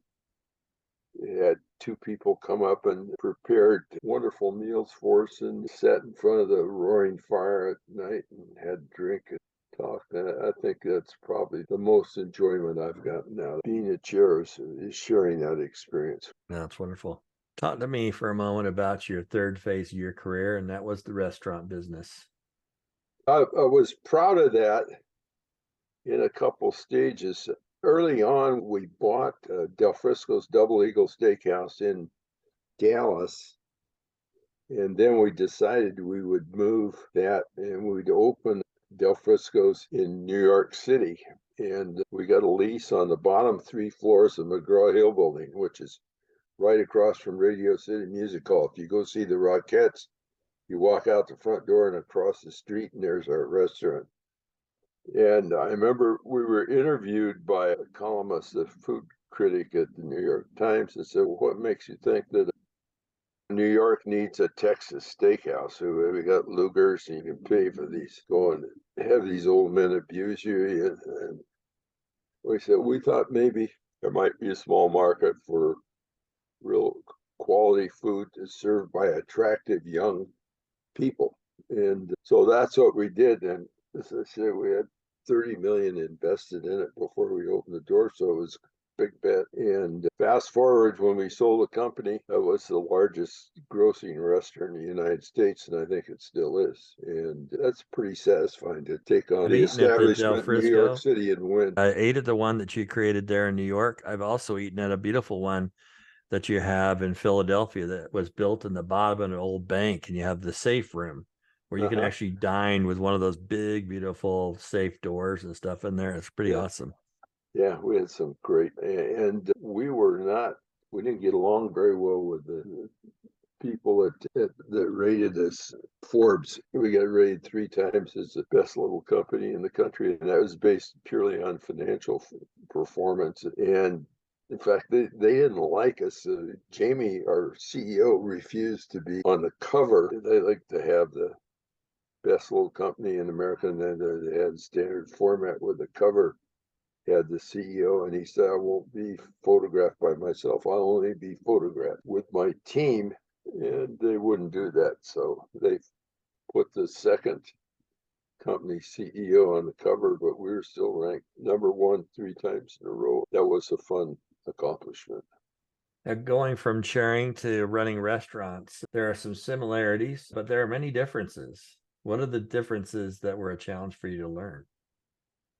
C: had two people come up and prepared wonderful meals for us and sat in front of the roaring fire at night and had a drink and talked. And I think that's probably the most enjoyment I've gotten now. Being a chair is sharing that experience.
A: That's wonderful. Talk to me for a moment about your third phase of your career, and that was the restaurant business.
C: I was proud of that in a couple stages. Early on, we bought Del Frisco's Double Eagle Steakhouse in Dallas, and then we decided we would move that and we'd open Del Frisco's in New York City. And we got a lease on the bottom 3 floors of McGraw-Hill Building, which is right across from Radio City Music Hall. If you go see the Rockettes, you walk out the front door and across the street, and there's our restaurant. And I remember we were interviewed by a columnist, a food critic at the New York Times, and said, well, what makes you think that New York needs a Texas steakhouse? So we got Luger's, and you can pay for these, go and have these old men abuse you. And we said, we thought maybe there might be a small market for real quality food that's served by attractive young people. And so that's what we did. And as I said, we had 30 million invested in it before we opened the door. So it was a big bet. And fast forward, when we sold the company, that was the largest grossing restaurant in the United States. And I think it still is. And that's pretty satisfying to take on
A: I've
C: the
A: eaten at the Del
C: establishment in New York
A: Frisco.
C: City and win.
A: I ate at the one that you created there in New York. I've also eaten at a beautiful one that you have in Philadelphia that was built in the bottom of an old bank, and you have the safe room where you can actually dine with one of those big, beautiful safe doors and stuff in there. It's pretty awesome.
C: Yeah, we had some great, and we didn't get along very well with the people that rated us. Forbes, we got rated 3 times as the best little company in the country, and that was based purely on financial performance. And in fact, they didn't like us. Jamie, our CEO, refused to be on the cover. They like to have the best little company in America, and then they had standard format with the cover had the CEO, and he said, I won't be photographed by myself. I'll only be photographed with my team. And they wouldn't do that. So they put the second company CEO on the cover, but we were still ranked number 1 3 times in a row. That was a fun accomplishment.
A: Now, going from chairing to running restaurants, there are some similarities, but there are many differences. What are the differences that were a challenge for you to learn?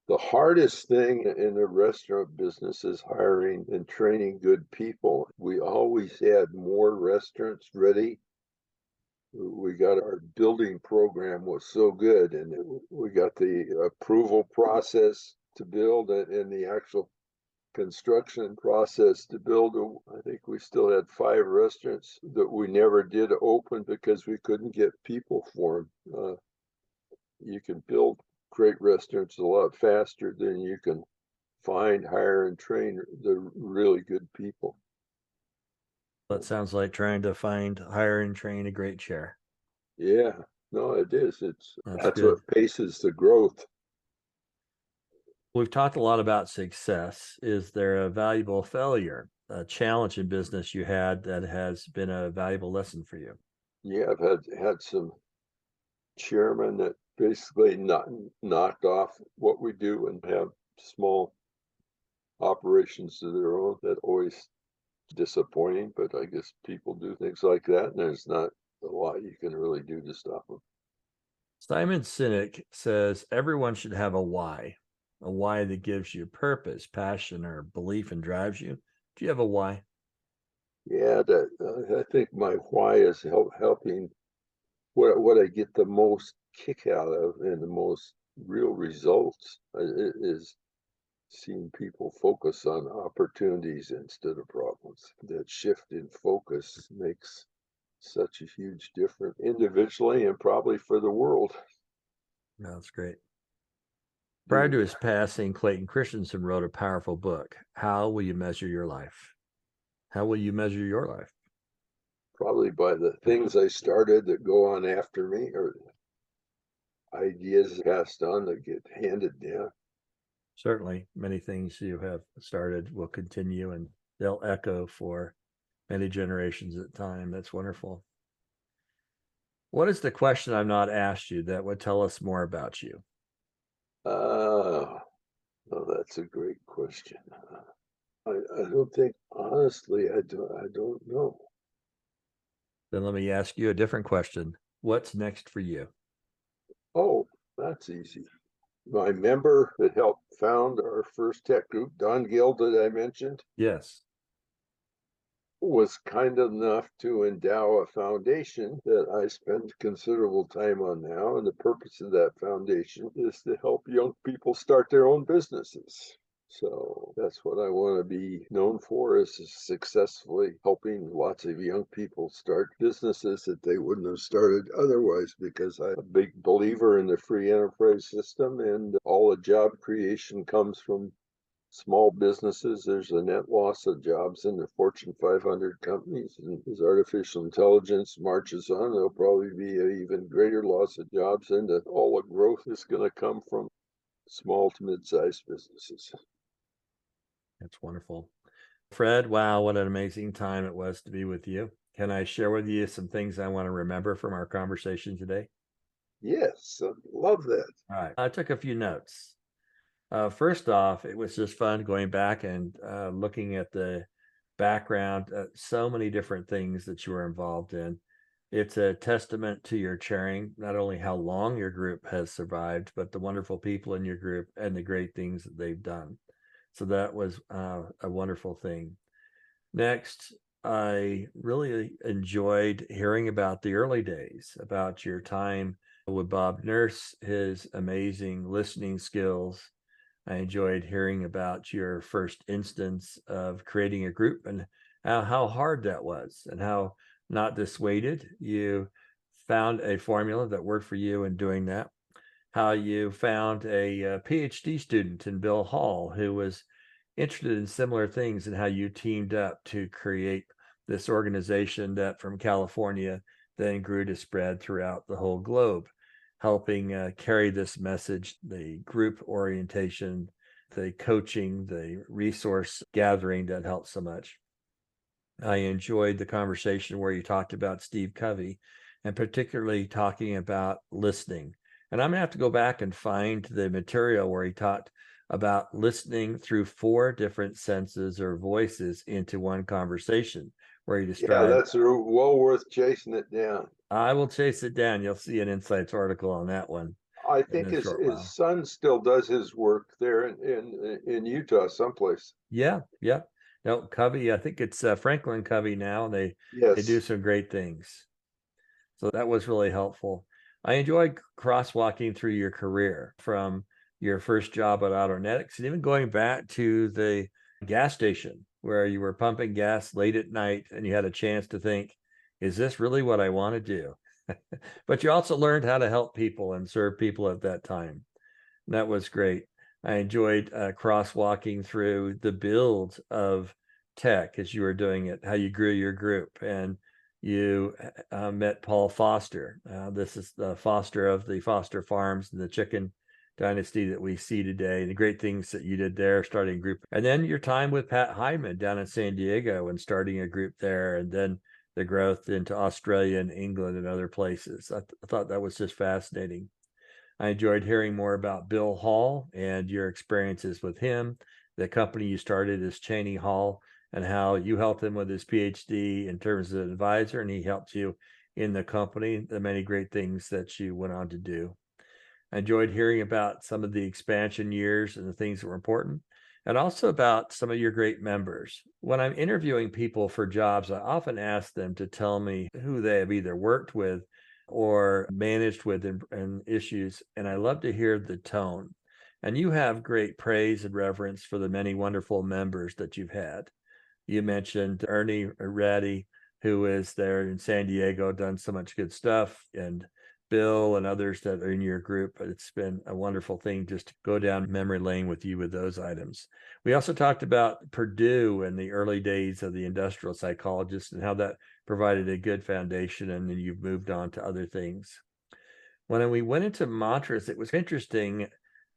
C: The hardest thing in the restaurant business is hiring and training good people. We always had more restaurants ready. We got our building program was so good, and we got the approval process to build and the actual construction process to build. I think we still had 5 restaurants that we never did open because we couldn't get people for them. You can build great restaurants a lot faster than you can find, hire, and train the really good people.
A: That sounds like trying to find, hire, and train a great chair.
C: Yeah, no, it is. That's
A: good.
C: what paces the growth.
A: We've talked a lot about success. Is there a valuable failure, a challenge in business you had that has been a valuable lesson for you?
C: Yeah, I've had some chairmen that basically knocked off what we do and have small operations of their own. That always disappointing, but I guess people do things like that, and there's not a lot you can really do to stop them.
A: Simon Sinek says everyone should have a why that gives you purpose, passion, or belief and drives you. Do you have a why?
C: Yeah, I think my why is helping what I get the most kick out of and the most real results is seeing people focus on opportunities instead of problems. That shift in focus makes such a huge difference individually and probably for the world.
A: No, that's great. Prior to his passing, Clayton Christensen wrote a powerful book. How will you measure your life? How will you measure your life?
C: Probably by the things I started that go on after me, or ideas passed on that get handed down.
A: Certainly, many things you have started will continue, and they'll echo for many generations at a time. That's wonderful. What is the question I've not asked you that would tell us more about you?
C: Oh, that's a great question. I don't think, honestly, I don't know.
A: Then let me ask you a different question. What's next for you?
C: Oh, that's easy. My member that helped found our first tech group, Don Gill, that I mentioned,
A: Yes.
C: was kind enough to endow a foundation that I spend considerable time on now. And the purpose of that foundation is to help young people start their own businesses. So that's what I want to be known for, is successfully helping lots of young people start businesses that they wouldn't have started otherwise, because I'm a big believer in the free enterprise system, and all the job creation comes from small businesses. There's a net loss of jobs in the Fortune 500 companies, and as artificial intelligence marches on, there'll probably be an even greater loss of jobs, and all the growth is going to come from small to mid-sized businesses.
A: That's wonderful. Fred, wow, what an amazing time it was to be with you. Can I share with you some things I want to remember from our conversation today?
C: Yes, I love that.
A: All right. I took a few notes. First off, it was just fun going back and looking at the background, so many different things that you were involved in. It's a testament to your chairing, not only how long your group has survived, but the wonderful people in your group and the great things that they've done. So that was a wonderful thing. Next, I really enjoyed hearing about the early days, about your time with Bob Nurse, his amazing listening skills. I enjoyed hearing about your first instance of creating a group and how hard that was, and how not dissuaded you found a formula that worked for you in doing that. How you found a PhD student in Bill Hall who was interested in similar things, and how you teamed up to create this organization that from California then grew to spread throughout the whole globe, helping carry this message, the group orientation, the coaching, the resource gathering that helped so much. I enjoyed the conversation where you talked about Steve Covey, and particularly talking about listening. And I'm going to have to go back and find the material where he talked about listening through 4 different senses or voices into one conversation, where he described.
C: Yeah, that's well worth chasing it down.
A: I will chase it down. You'll see an Insights article on that one.
C: I think his son still does his work there in Utah someplace.
A: Yeah. No, Covey, I think it's Franklin Covey now, and they do some great things. So that was really helpful. I enjoyed crosswalking through your career, from your first job at Autonetics, and even going back to the gas station where you were pumping gas late at night and you had a chance to think, is this really what I want to do? But you also learned how to help people and serve people at that time. And that was great. I enjoyed crosswalking through the build of TEC as you were doing it, how you grew your group, and you met Paul Foster. This is the Foster of the Foster Farms and the chicken dynasty that we see today, and the great things that you did there, starting a group. And then your time with Pat Hyman down in San Diego and starting a group there, and then the growth into Australia and England and other places. I thought that was just fascinating. I enjoyed hearing more about Bill Hall and your experiences with him. The company you started is Chaney Hall, and how you helped him with his PhD in terms of advisor, and he helped you in the company, the many great things that you went on to do. I enjoyed hearing about some of the expansion years and the things that were important, and also about some of your great members. When I'm interviewing people for jobs, I often ask them to tell me who they have either worked with or managed with in issues, and I love to hear the tone. And you have great praise and reverence for the many wonderful members that you've had. You mentioned Ernie Arete, who is there in San Diego, done so much good stuff, and Bill and others that are in your group. It's been a wonderful thing just to go down memory lane with you with those items. We also talked about Purdue and the early days of the industrial psychologist, and how that provided a good foundation, and then you've moved on to other things. When we went into mantras, it was interesting.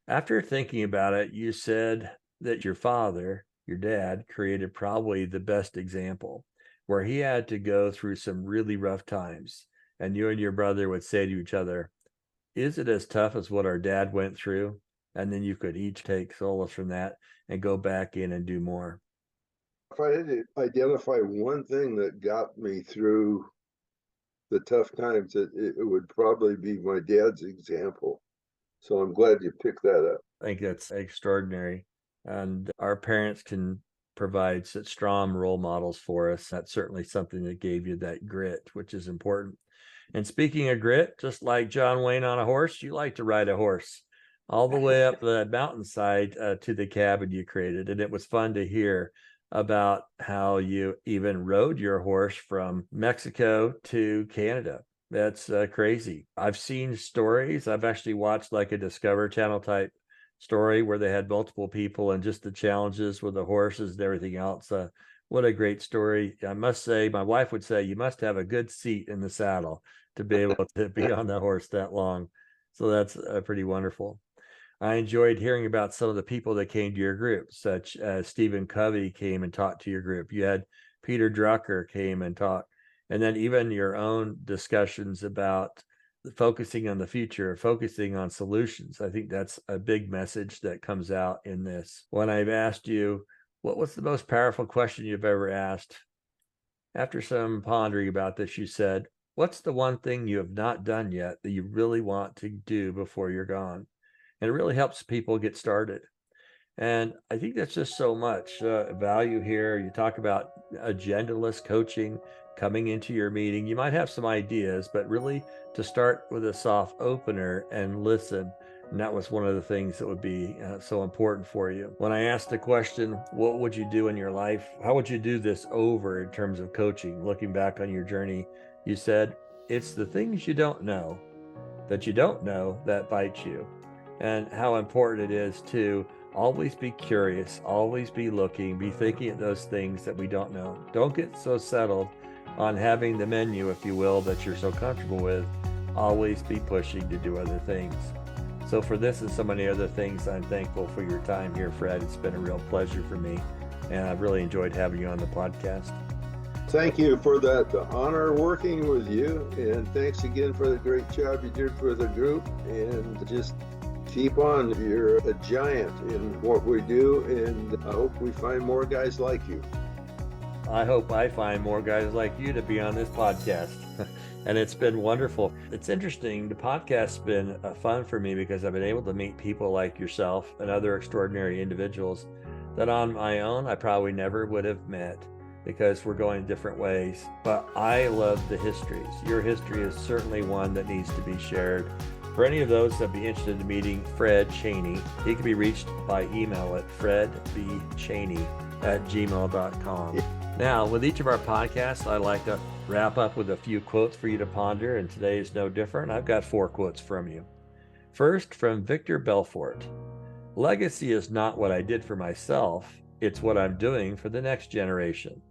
A: After thinking about it, you said that your father, your dad, created probably the best example, where he had to go through some really rough times, and you and your brother would say to each other, is it as tough as what our dad went through? And then you could each take solace from that and go back in and do more.
C: If I had to identify one thing that got me through the tough times, it would probably be my dad's example. So I'm glad you picked that up.
A: I think that's extraordinary. And our parents can provide such strong role models for us. That's certainly something that gave you that grit, which is important. And speaking of grit, just like John Wayne on a horse, you like to ride a horse. all the way up the mountainside to the cabin you created. And it was fun to hear about how you even rode your horse from Mexico to Canada. That's crazy. I've seen stories. I've actually watched like a Discovery Channel type story where they had multiple people and just the challenges with the horses and everything else. What a great story. I must say, my wife would say, you must have a good seat in the saddle to be able to be on the horse that long. So that's pretty wonderful. I enjoyed hearing about some of the people that came to your group, such as Stephen Covey came and talked to your group. You had Peter Drucker came and talked, and then even your own discussions about focusing on the future, focusing on solutions. I think that's a big message that comes out in this. When I've asked you, what was the most powerful question you've ever asked? After some pondering about this, you said, what's the one thing you have not done yet that you really want to do before you're gone? And it really helps people get started. And I think that's just so much value here. You talk about agendaless coaching coming into your meeting. You might have some ideas, but really to start with a soft opener and listen. And that was one of the things that would be so important for you. When I asked the question, what would you do in your life? How would you do this over in terms of coaching? Looking back on your journey, you said, it's the things you don't know that bite you. And how important it is to always be curious, always be looking, be thinking of those things that we don't know. Don't get so settled on having the menu, if you will, that you're so comfortable with. Always be pushing to do other things. So for this and so many other things, I'm thankful for your time here, Fred. It's been a real pleasure for me, and I've really enjoyed having you on the podcast.
C: Thank you for that honor working with you, and thanks again for the great job you did for the group, and just keep on. You're a giant in what we do, and I hope we find more guys like you.
A: I hope I find more guys like you to be on this podcast. And it's been wonderful. It's interesting. The podcast's been fun for me because I've been able to meet people like yourself and other extraordinary individuals that on my own I probably never would have met because we're going different ways. But I love the histories. Your history is certainly one that needs to be shared. For any of those that be interested in meeting Fred Chaney, he can be reached by email at fredbchaney@gmail.com. Now, with each of our podcasts, I like to wrap up with a few quotes for you to ponder, and today is no different. I've got 4 quotes from you. First, from Victor Belfort. Legacy is not what I did for myself, it's what I'm doing for the next generation.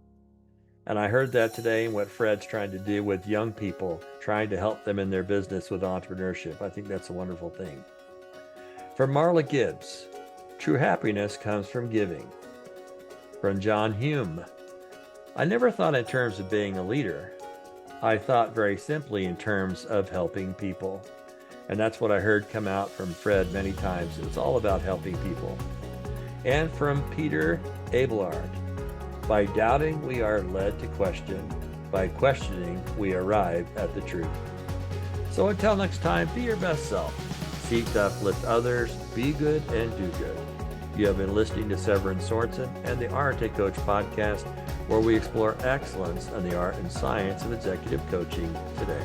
A: And I heard that today in what Fred's trying to do with young people, trying to help them in their business with entrepreneurship. I think that's a wonderful thing. From Marla Gibbs, true happiness comes from giving. From John Hume, I never thought in terms of being a leader. I thought very simply in terms of helping people. And that's what I heard come out from Fred many times. It's all about helping people. And from Peter Abelard, by doubting we are led to question, by questioning we arrive at the truth. So until next time, be your best self. Seek to uplift others, be good and do good. You have been listening to Severin Sorensen and the Arete Coach Podcast, where we explore excellence and the art and science of executive coaching today.